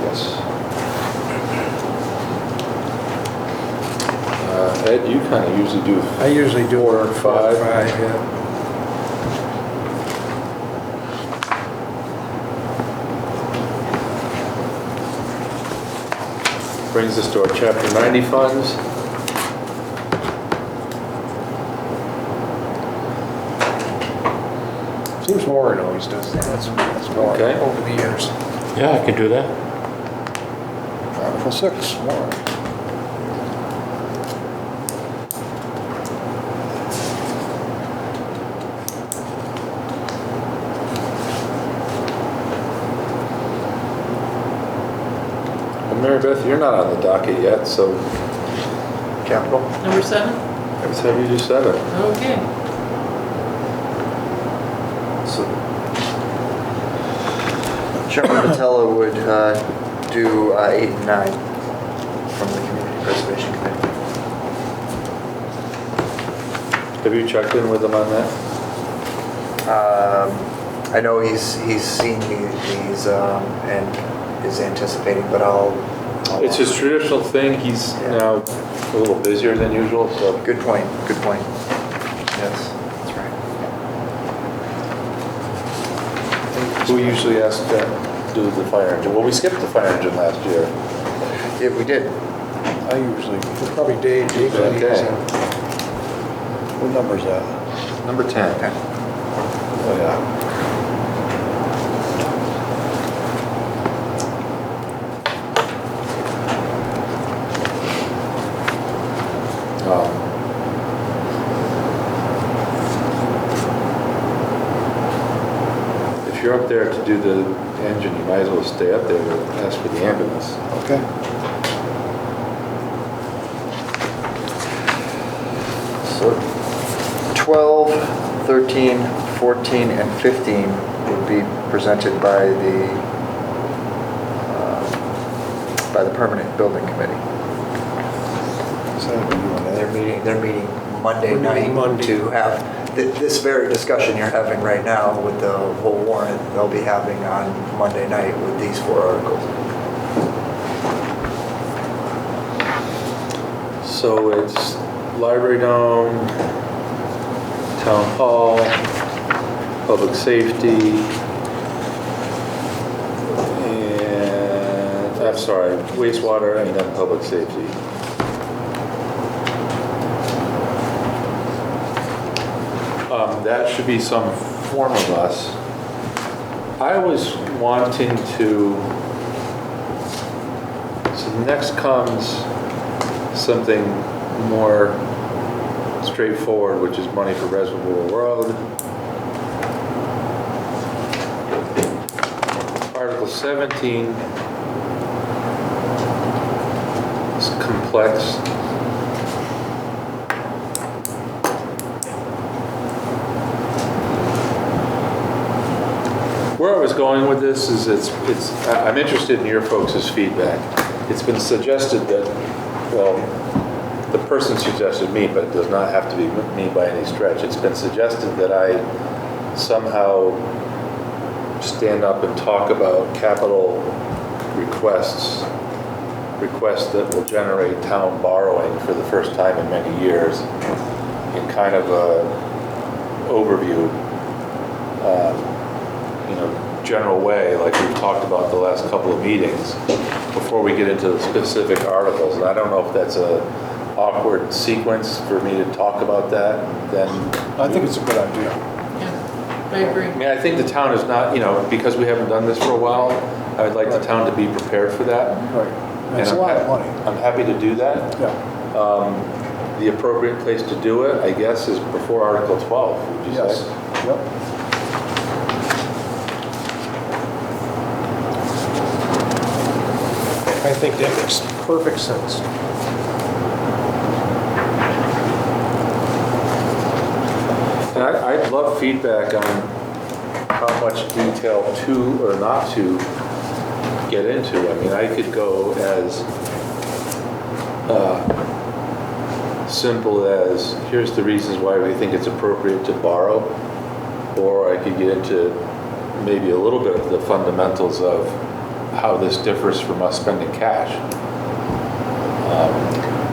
Yes. Ed, you kind of usually do. I usually do 4 or 5. yeah. Brings us to our Chapter 90 funds. Seems Warren always does that. That's Warren Okay. over the years. Yeah, I can do that. Article 6, warrant. Well, Mary Beth, you're not on the docket yet, so Capital? Number 7? let's have you do 7. Okay. So Chairman Patella would do 8 and 9 from the Community Preservation Committee. Have you checked in with them on that? I know he's seen these and is anticipating, but I'll It's his traditional thing. He's now a little busier than usual, so Good point, good point. Yes, that's right. Who usually has to do the fire engine? Well, we skipped the fire engine last year. Yeah, we did. I usually, It's probably Dave. Okay. what number is that? Number 10. Oh, yeah. If you're up there to do the engine, you might as well stay up there to ask for the ambulance. Okay. So 12, 13, 14, and 15 would be presented by the Permanent Building Committee. So that'd be you and Ed. They're meeting Monday We're meeting night Monday. to have this very discussion you're having right now with the whole warrant, they'll be having on Monday night with these 4 articles. So it's Library Dome, Town Hall, Public Safety, and, I'm sorry, wastewater and then Public Safety. That should be some form of us. I was wanting to, so next comes something more straightforward, which is money for Reservoir Road. Article 17 is complex. Where I was going with this is I'm interested in your folks' feedback. It's been suggested that, well, the person suggested me, but it does not have to be me by any stretch. It's been suggested that I somehow stand up and talk about capital requests that will generate town borrowing for the first time in many years in kind of a overview, general way, like we've talked about the last couple of meetings, before we get into the specific articles. And I don't know if that's a awkward sequence for me to talk about that, then. I think it's a good idea. Yeah, I agree. I mean, I think the town is not, because we haven't done this for a while, I would like the town to be prepared for that. Right. And It's a lot of money. I'm happy to do that. Yeah. The appropriate place to do it, I guess, is before Article 12, would you Yes. say? Yep. I think that makes perfect sense. And I'd love feedback on how much detail to or not to get into. I mean, I could go as simple as, here's the reasons why we think it's appropriate to borrow, or I could get into maybe a little bit of the fundamentals of how this differs from us spending cash,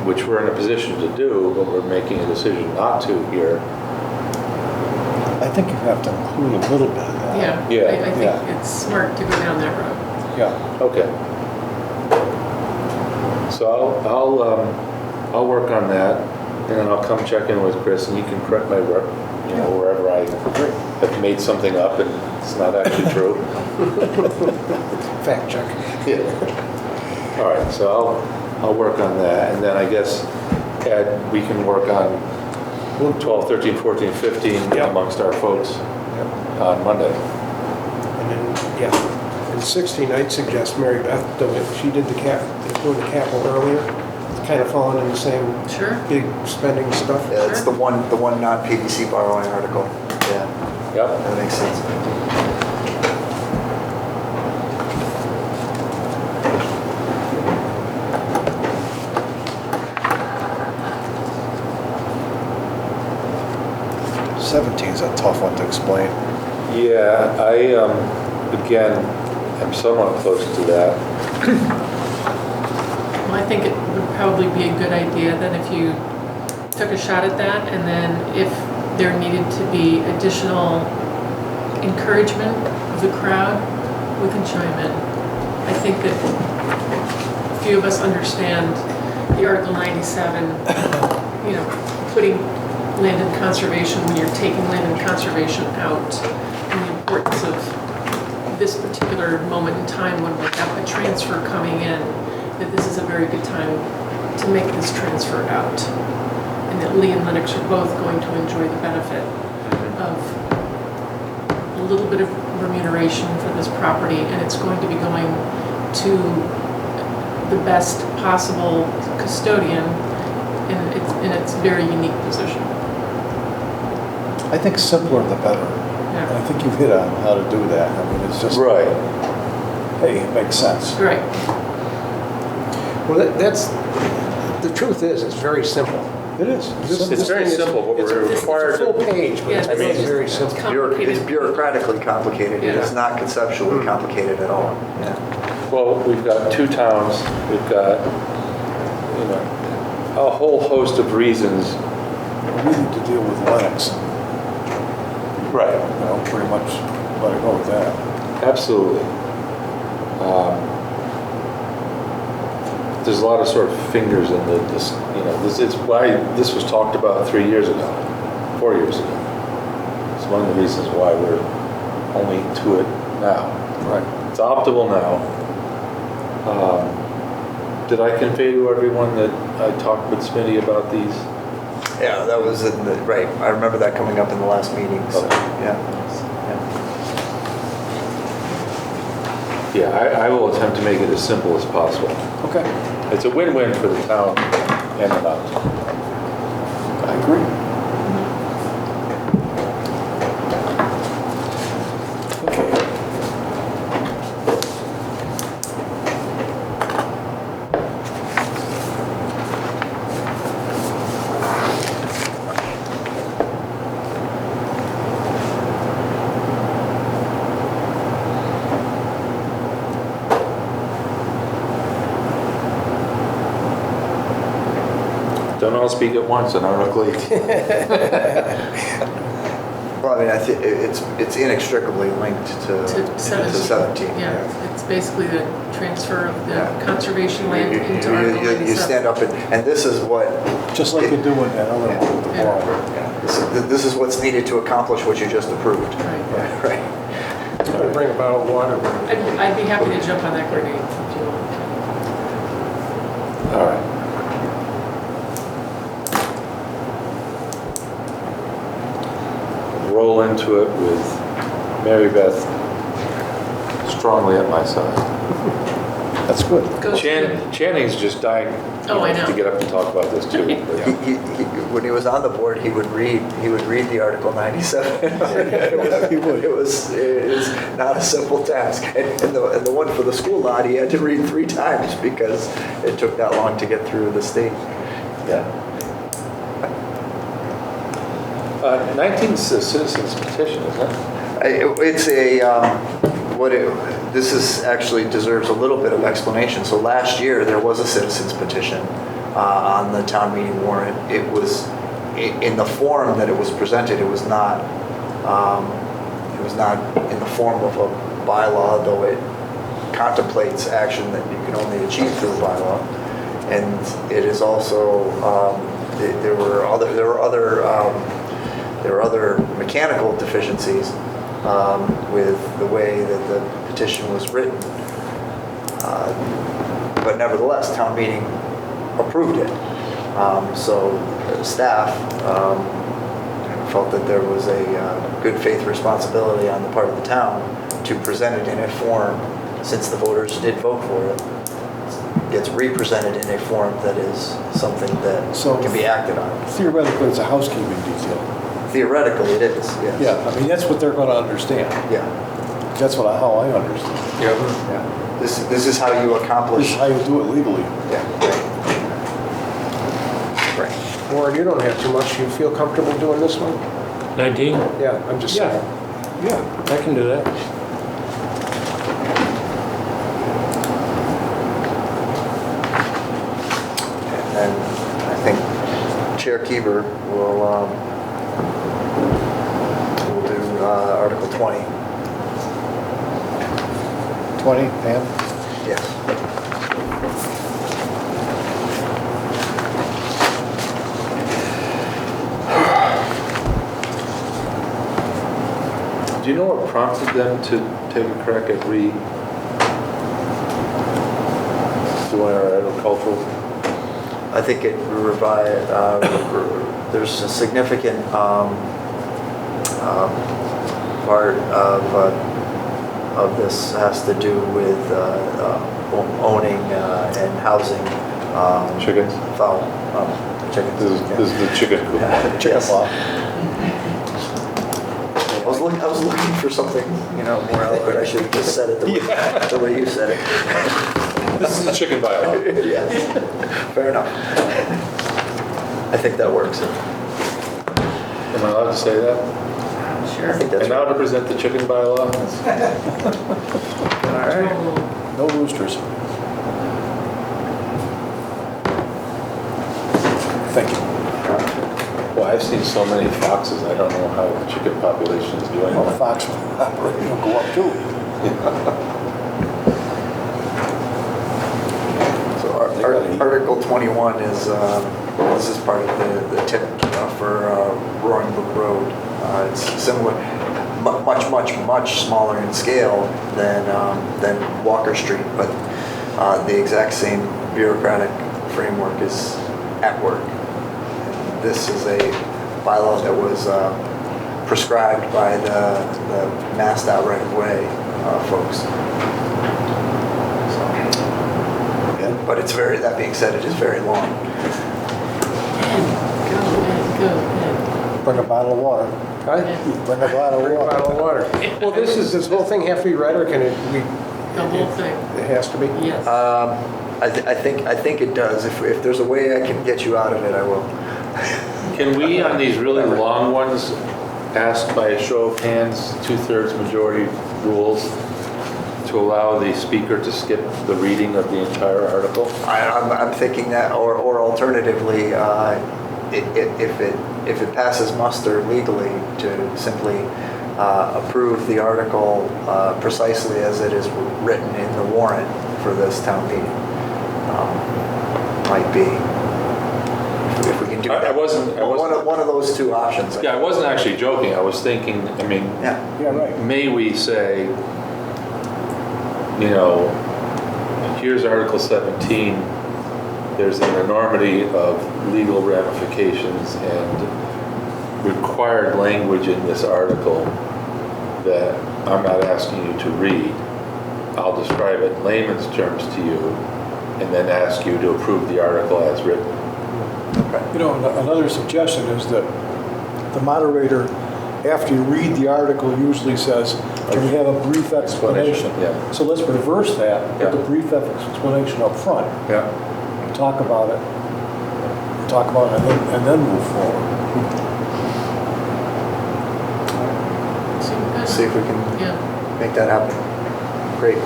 which we're in a position to do, but we're making a decision not to here. I think you have to include a little bit of that. Yeah, Yeah, I think yeah. it's smart to go down that road. Yeah. Okay. So I'll work on that, and then I'll come check in with Chris, and you can correct my work, wherever I have made something up and it's not actually true. Fact check. Yeah. All right, so I'll work on that, and then I guess, Ed, we can work on 12, 13, 14, 15 Yep. amongst our folks on Monday. And then, yeah, in 16, I'd suggest Mary Beth do it. She did doing the capital earlier. It's kind of falling in the same Sure. big spending stuff. Yeah, it's the one non-PVC borrowing article. Yeah, Yep. that makes sense. Is a tough one to explain. Yeah, I, again, am somewhat close to that. Well, I think it would probably be a good idea that if you took a shot at that, and then if there needed to be additional encouragement of the crowd, we can chime in. I think that a few of us understand the Article 97, you know, putting land in conservation when you're taking land in conservation out, and the importance of this particular moment in time when we have a transfer coming in, that this is a very good time to make this transfer out. And that Lee and Lenox are both going to enjoy the benefit of a little bit of remuneration for this property, and it's going to be going to the best possible custodian in its very unique position. I think simpler the better. Yeah. I think you've hit on how to do that. I mean, it's just, Right. hey, it makes sense. Right. Well, that's, the truth is, it's very simple. It is. It's very simple, but we're It's a required full to... page, but Yeah, it's this really is very just simple. complicated. It's bureaucratically complicated. It Yeah. is not conceptually complicated at all. Yeah. Well, we've got two towns, we've got, you know, a whole host of reasons. We need to deal with Lenox. Right. You know, pretty much let it go with that. Absolutely. There's a lot of sort of fingers in this, you know, this is why this was talked about 3 years ago, 4 years ago. It's one of the reasons why we're only to it now. Right. It's optimal now. Did I convey to everyone that I talked with Smitty about these? Yeah, that was in the, right. I remember that coming up in the last meeting. So, Okay. yeah. Yeah, I will attempt to make it as simple as possible. Okay. It's a win-win for the town and the mountain. I agree. Okay. Don't all speak at once and ironically. Well, I mean, I think it's inextricably linked to To 17. 17. Yeah, it's basically the transfer of the Yeah. conservation land You- into Article you 97. stand up and this is what, Just like you do in that other one with the Yeah. ball. this is what's needed to accomplish what you just approved. Right. Right. I'm gonna bring a bottle of water. I'd be happy to jump on that grenade if you want. All right. Roll into it with Mary Beth strongly at my side. That's good. Go Channing's just dying Oh, I know. to get up and talk about this too. When he was on the board, he would read the Article 97. He would. It was not a simple task. And the one for the school lot, he had to read 3 times because it took that long to get through the state. Yeah. 19's a citizen's petition, isn't it? It's a, this is actually deserves a little bit of explanation. So last year, there was a citizen's petition on the town meeting warrant. It was, in the form that it was presented, it was not in the form of a bylaw, though it contemplates action that you can only achieve through a bylaw. And it is also, there were other mechanical deficiencies with the way that the petition was written. But nevertheless, town meeting approved it. So staff felt that there was a good faith responsibility on the part of the town to present it in a form, since the voters did vote for it, gets represented in a form that is something that can be acted on. Theoretically, it's a housekeeping detail. Theoretically, it is, yes. Yeah, I mean, that's what they're going to understand. Yeah. That's how I understand. Yeah. Yeah. This is how you This accomplish. is how you do it legally. Yeah. Right. Warren, you don't have too much. You feel comfortable doing this one? 19? Yeah, I'm just saying. Yeah. I can do that. And I think Chair Keever will 20. 20, Pam? Yes. Do you know what prompted them to take a crack at doing our agricultural? I think it there's a significant part of this has to do with owning and housing Chickens? fowl. Chickens. This is the chicken coop. Chicken Yes. law. I was looking for something, more eloquent. I should have just said it the way you said it. This is the chicken bylaw. Yes. Fair enough. I think that works. Am I allowed to say that? I Sure. think that's And now to present the chicken bylaw. All right. No roosters. Thank you. Well, I've seen so many foxes, I don't know how the chicken population is doing. Well, Fox operation will go up too. So Article 21 is, this is part of the tip for Roaring Brook Road. It's similar, much smaller in scale than Walker Street, but the exact same bureaucratic framework is at work. And this is a bylaw that was prescribed by the massed out right of way folks. But it's that being said, it is very long. Go. Bring a bottle of water. Huh? Bring a bottle Bring a of water. bottle of water. Well, does this whole thing have to be read, or can it be? The whole thing, It has to be? yes. I think it does. If there's a way I can get you out of it, I will. Can we, on these really long ones, ask by a show of hands, 2/3 majority rules, to allow the speaker to skip the reading of the entire article? I'm thinking that, or alternatively, if it passes muster legally, to simply approve the article precisely as it is written in the warrant for this town meeting. Might be, if we can do that. I wasn't. One of those two options. Yeah, I wasn't actually joking. I was thinking, Yeah. Yeah, right. may we say, here's Article 17, there's an enormity of legal ramifications and required language in this article that I'm not asking you to read. I'll describe it in layman's terms to you and then ask you to approve the article as written. Another suggestion is that the moderator, after you read the article, usually says, can we have a brief explanation? Yeah. So let's reverse that, put the brief explanation up front, Yeah. talk about it, and then move forward. See if we can Yeah. make that happen. Great.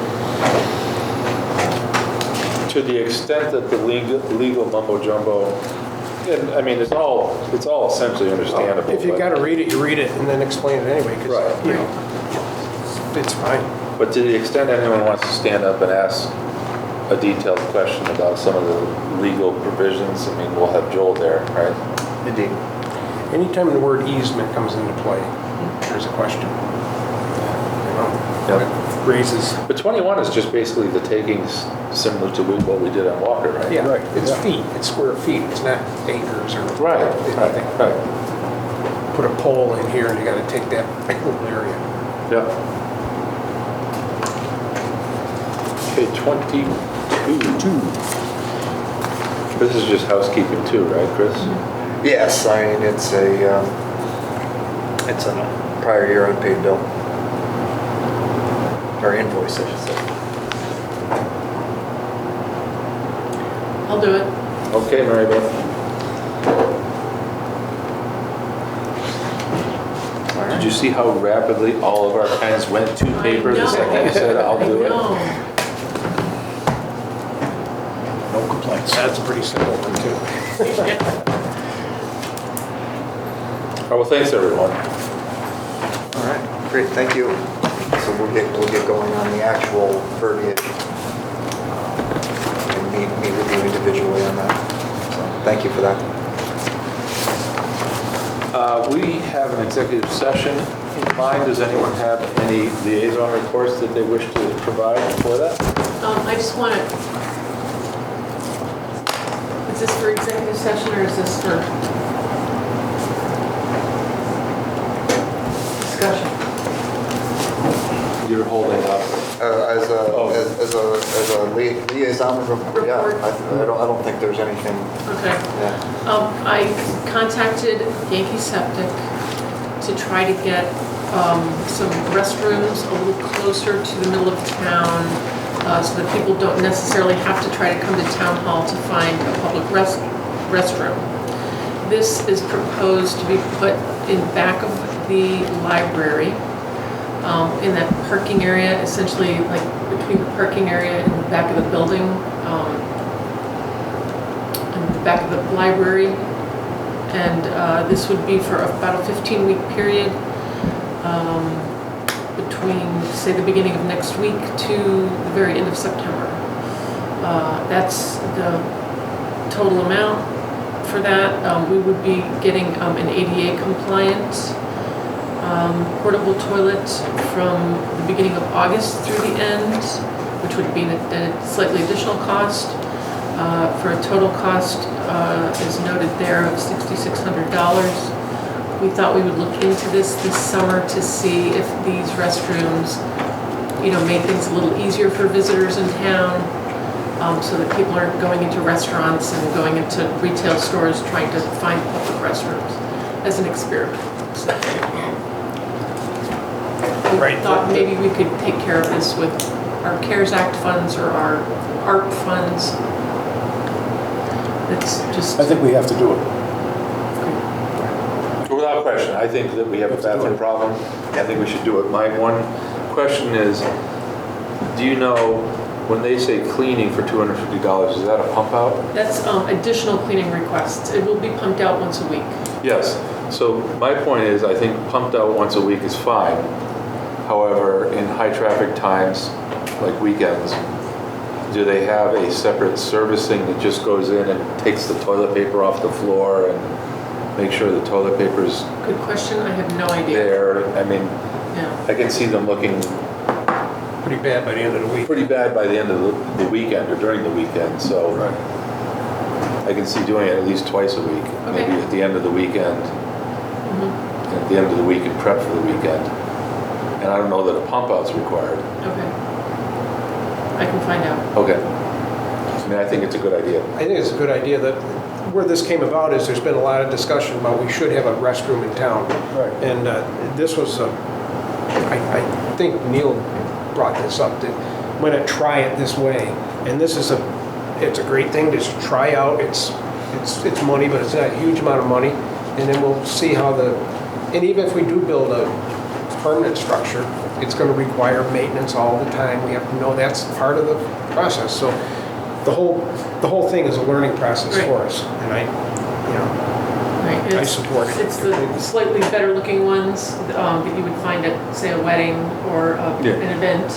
To the extent that the legal mumbo jumbo, and it's all essentially understandable. If you but- gotta read it, you read it and then explain it anyway, because, Right. It's fine. But to the extent anyone wants to stand up and ask a detailed question about some of the legal provisions, we'll have Joel there, right? Indeed. Anytime the word easement comes into play, there's a question. Yep. It raises, But 21 is just basically the takings similar to what we did on Walker, right? yeah, Right, it's yeah. feet, it's square feet, it's not acres or. Right, anything. right. Put a pole in here and you gotta take that little area. Yeah. Okay, 22. This is just housekeeping too, right, Chris? Yes, it's a prior year unpaid bill. Or invoice, I should say. I'll do it. Okay, Mary Beth. Did you see how rapidly all of our pens went to paper the second you said, I'll do it? No. No complaints. That's a pretty simple one too. Oh, well, thanks, everyone. All right. Great, thank you. So we'll get going on the actual verbiage and meet with you individually on that. So thank you for that. We have an executive session in mind. Does anyone have any liaison reports that they wish to provide for that? I just want to, is this for executive session or is this for discussion? You're holding up. As a liaison report, yeah, Report. I don't think there's anything. Okay. Yeah. I contacted Yankee Septic to try to get some restrooms a little closer to the middle of town so that people don't necessarily have to try to come to town hall to find a public restroom. This is proposed to be put in back of the library in that parking area, essentially like between the parking area and the back of the building. In the back of the library, and this would be for about a 15-week period between, say, the beginning of next week to the very end of September. That's the total amount for that. We would be getting an ADA compliant portable toilet from the beginning of August through the end, which would be a slightly additional cost. For a total cost, is noted there, of $6,600. We thought we would look into this summer to see if these restrooms, made things a little easier for visitors in town, so that people aren't going into restaurants and going into retail stores trying to find public restrooms as an experiment. So, we thought maybe we could take care of this with our CARES Act funds or our ARP funds. It's just. I think we have to do it. Without question, I think that we have a bathroom problem. I think we should do it. My one question is, do you know, when they say cleaning for $250, is that a pump out? That's additional cleaning requests. It will be pumped out once a week. Yes. So my point is, I think pumped out once a week is fine. However, in high traffic times, like weekends, do they have a separate servicing that just goes in and takes the toilet paper off the floor and make sure the toilet paper's Good question. I have no idea. there? I mean, Yeah. I can see them looking Pretty bad by the end of the week. pretty bad by the end of the weekend or during the weekend, so I can see doing it at least twice a week, Okay. maybe at the end of the weekend, Mhm. at the end of the week and prep for the weekend. And I don't know that a pump out's required. Okay. I can find out. Okay. I mean, I think it's a good idea. I think it's a good idea. That where this came about is there's been a lot of discussion about we should have a restroom in town. Right. And this was, I think Neil brought this up, that I'm going to try it this way. And this is it's a great thing to just try out. It's money, but it's not a huge amount of money. And then we'll see how and even if we do build a permanent structure, it's going to require maintenance all the time. We have to know that's part of the process. So the whole thing is a learning process Right. for us. And Right. I support it. It's the slightly better looking ones that you would find at, say, a wedding or Yeah. an event.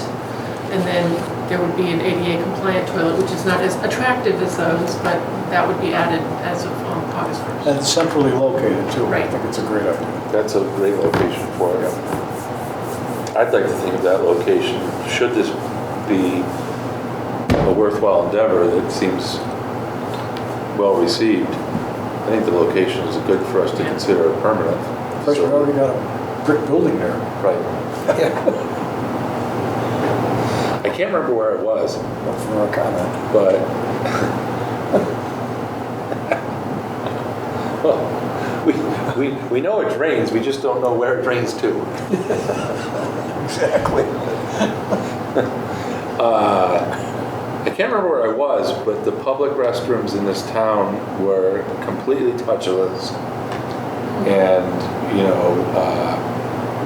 And then there would be an ADA compliant toilet, which is not as attractive as those, but that would be added as of August 1st. And it's centrally located too. I Right. think it's a great idea. That's a great location for it. I'd like to think of that location, should this be a worthwhile endeavor that seems well received, I think the location is good for us to Yeah. consider permanent. First, we've already got a brick building there. Right. Yeah. I can't remember where it was, Not for our comment. but well, we know it drains, we just don't know where it drains to. Exactly. I can't remember where I was, but the public restrooms in this town were completely touchless, and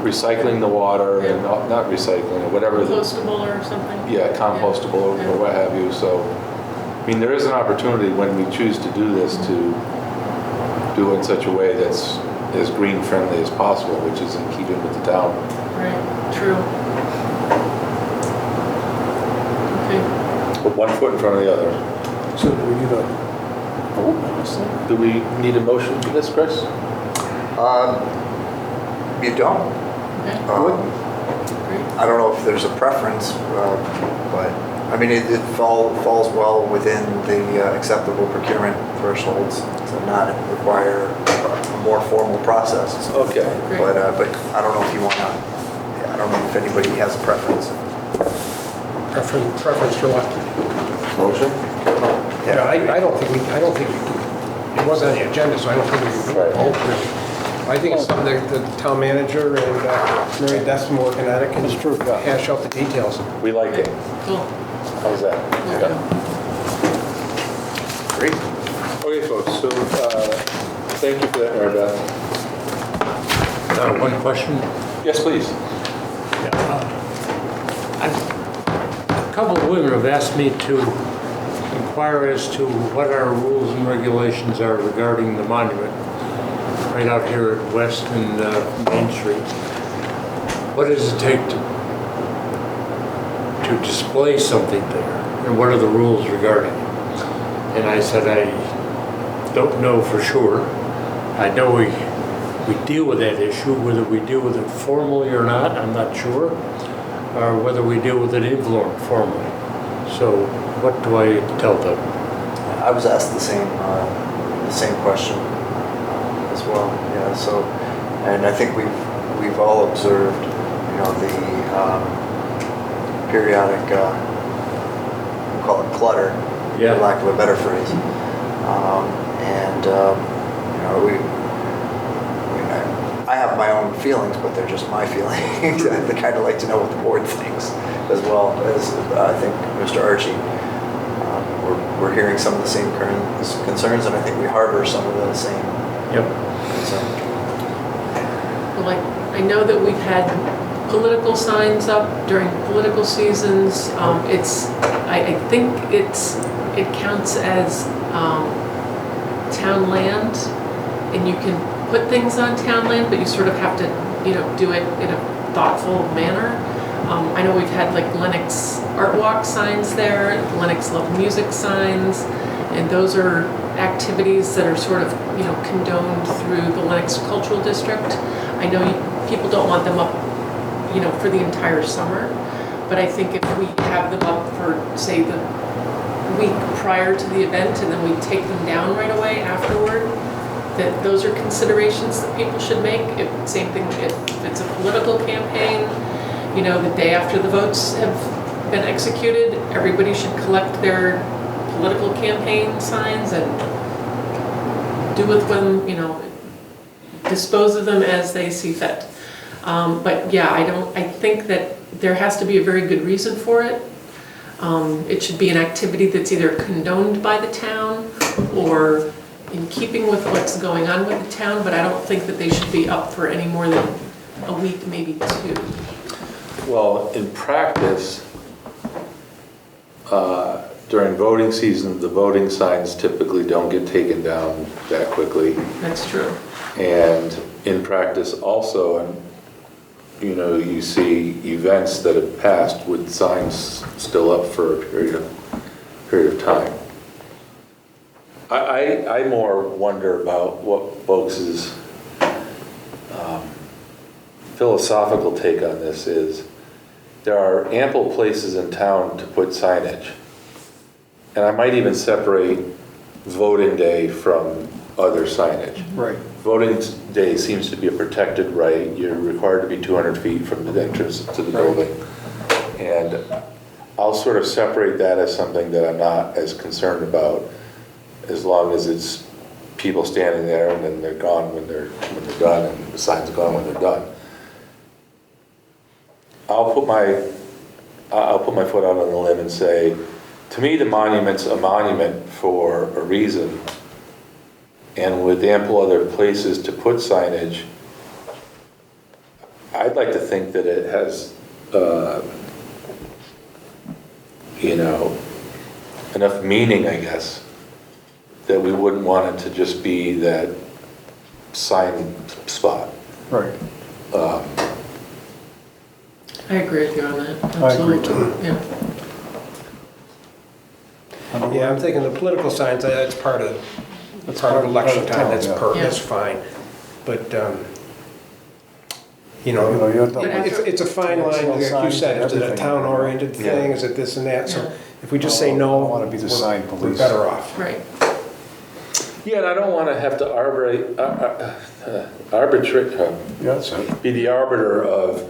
recycling the water and not recycling or whatever. Compostable or something? Yeah, compostable Yeah. or what have you. So, I mean, there is an opportunity when we choose to do this to do it in such a way that's as green friendly as possible, which is in keeping with the town. Right, true. Okay. Put one foot in front of the other. So do we need a vote on this thing? Do we need a motion for this, Chris? You don't. Okay, great. I don't know if there's a preference, but I mean, it falls well within the acceptable procurement thresholds to not require a more formal process. Okay. But I don't know if you want to, I don't know if anybody has a preference. Preference for what? Motion? Yeah, I don't think it wasn't on the agenda, so I don't think we can Right. vote really. I think it's something that the town manager and Mary Beth's been working at it, can That's true, yeah. hash out the details. We like it. Cool. How's that? Okay. Great. Okay, folks, so thank you for that, Mary Beth. One question. Yes, please. A couple of women have asked me to inquire as to what our rules and regulations are regarding the monument right out here at West and Main Street. What does it take to display something there? And what are the rules regarding it? And I said, I don't know for sure. I know we deal with that issue, whether we deal with it formally or not, I'm not sure, or whether we deal with it informally. So what do I tell them? I was asked the same question as well. Yeah. So, and I think we've all observed, the periodic, we'll call it clutter, Yeah. for lack of a better phrase. I have my own feelings, but they're just my feelings. I'd kind of like to know what the board thinks, as well as I think Mr. Archie. We're hearing some of the same concerns, and I think we harbor some of the same concerns. Well, I know that we've had political signs up during political seasons. I think it counts as town land, and you can put things on town land, but you sort of have to, do it in a thoughtful manner. I know we've had like Lenox Art Walk signs there, Lenox Love Music signs, and those are activities that are sort of, condoned through the Lenox Cultural District. I know people don't want them up, for the entire summer, but I think if we have them up for, say, the week prior to the event, and then we take them down right away afterward, that those are considerations that people should make. Same thing if it's a political campaign, the day after the votes have been executed, everybody should collect their political campaign signs and do with them, dispose of them as they see fit. But yeah, I think that there has to be a very good reason for it. It should be an activity that's either condoned by the town or in keeping with what's going on with the town, but I don't think that they should be up for any more than a week, maybe 2. Well, in practice, during voting season, the voting signs typically don't get taken down that quickly. That's true. And in practice also, you see events that have passed with signs still up for a period of time. I more wonder about what folks' philosophical take on this is. There are ample places in town to put signage. And I might even separate voting day from other signage. Right. Voting day seems to be a protected right. You're required to be 200 feet from the entrance to the building. And I'll sort of separate that as something that I'm not as concerned about, as long as it's people standing there and then they're gone when they're done, and the sign's gone when they're done. I'll put my foot out on the limb and say, to me, the monument's a monument for a reason, and with ample other places to put signage, I'd like to think that it has, enough meaning, I guess, that we wouldn't want it to just be that sign spot. Right. I agree with you on that, I agree absolutely, yeah. Yeah, I'm thinking the political signs, that's part of election part of time, town, that's yeah. Yeah. that's fine. But, You know, you have But to, after- it's a fine line, like you said, is it a Everything. town-oriented thing, is it this and that? So Yeah. if we just say no, I don't wanna be the sign we're police. better off. Right, Yeah, and I don't want to have to yeah, that's it. be the arbiter of,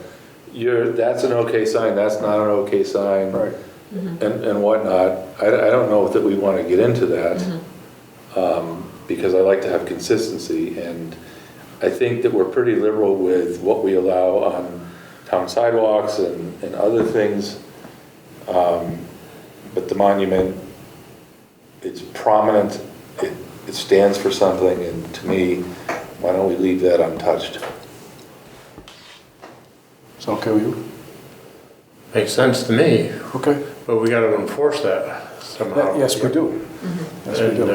that's an okay sign, that's not an okay sign. Right. And whatnot. I don't know that we want to get into that, because I like to have consistency, and I think that we're pretty liberal with what we allow on town sidewalks and other things. But the monument, it's prominent, it stands for something, and to me, why don't we leave that untouched? It's okay with you? Makes sense to me, Okay. but we gotta enforce that somehow. Yes, we do. Yes, we And, do.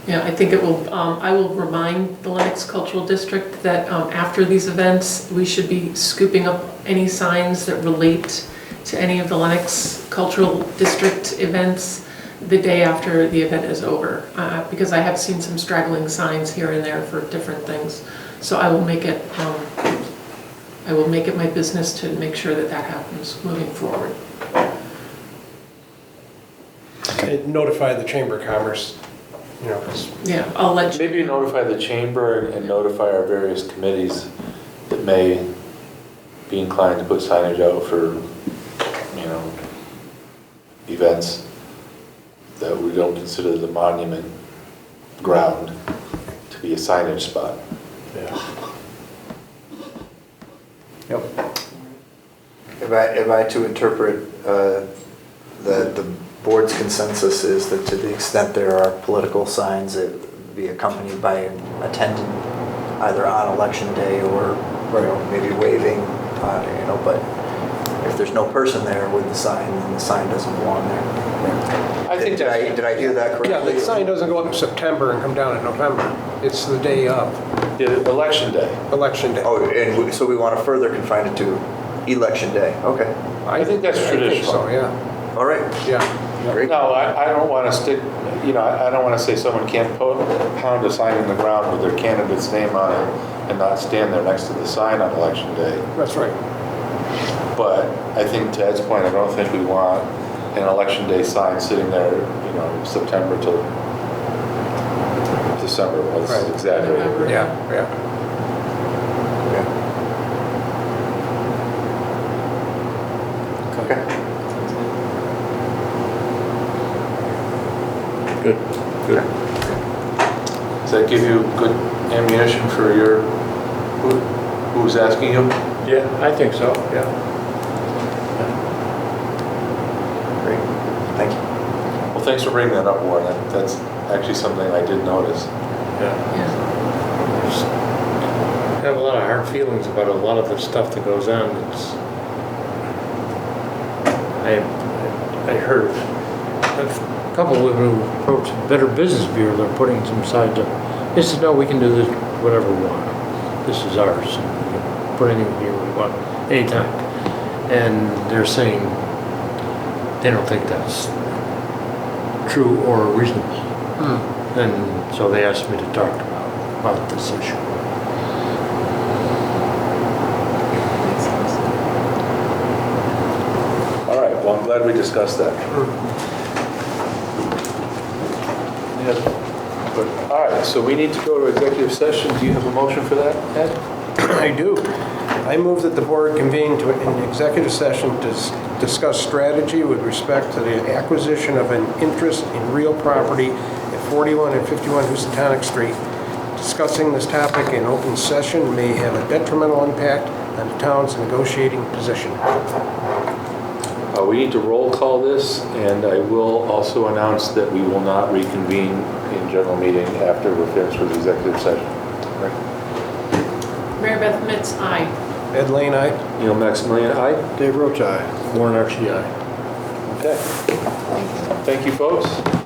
yeah, I think it will, I will remind the Lenox Cultural District that after these events, we should be scooping up any signs that relate to any of the Lenox Cultural District events the day after the event is over, because I have seen some straggling signs here and there for different things. So I will make it my business to make sure that that happens moving forward. And notify the Chamber of Commerce, you know, 'cause Yeah, I'll let you. Maybe notify the chamber and notify our various committees that may be inclined to put signage out for, events that we don't consider the monument ground to be a signage spot. Yep. If I to interpret the board's consensus is that to the extent there are political signs, it be accompanied by an attendant either on election day or maybe waving, but if there's no person there with the sign, then the sign doesn't belong there. I think Did I hear that correctly? yeah, the sign doesn't go up in September and come down in November. It's the day of Election day. Election day. Oh, and so we want to further confine it to election day. Okay. I think that's I think traditional. so, yeah, All right. yeah. Great. No, I don't want to stick, I don't want to say someone can't pound a sign in the ground with their candidate's name on it and not stand there next to the sign on election day. That's right. But I think to Ed's point, I don't think we want an election day sign sitting there, September till December, let's Right. exaggerate. November. Yeah, yeah. Okay. Good. Good. Does that give you good ammunition for your, who's asking you? Yeah, I think so, yeah. Great. Thank you. Well, thanks for bringing that up, Warren. That's actually something I did notice. Yeah. Yeah. I have a lot of hard feelings about a lot of the stuff that goes on. I heard a couple of women who approached Better Business Bureau, they're putting some signs up. They said, no, we can do this whatever we want. This is ours. We can put anything here we want, anytime. And they're saying they don't think that's true or reasonable. And so they asked me to talk about this issue. All right, well, I'm glad we discussed that. Good. All right, so we need to go to executive session. Do you have a motion for that, Ed? I do. I move that the board convene to an executive session to discuss strategy with respect to the acquisition of an interest in real property at 41 and 51 Housatonic Street. Discussing this topic in open session may have a detrimental impact on the town's negotiating position. We need to roll call this, and I will also announce that we will not reconvene in general meeting after we're finished with the executive session. Mary Beth Mitz, aye. Ed Lane, aye. Neil Maximilian, aye? Dave Roach, aye. Warren Archie, aye. Okay. Thank you, folks.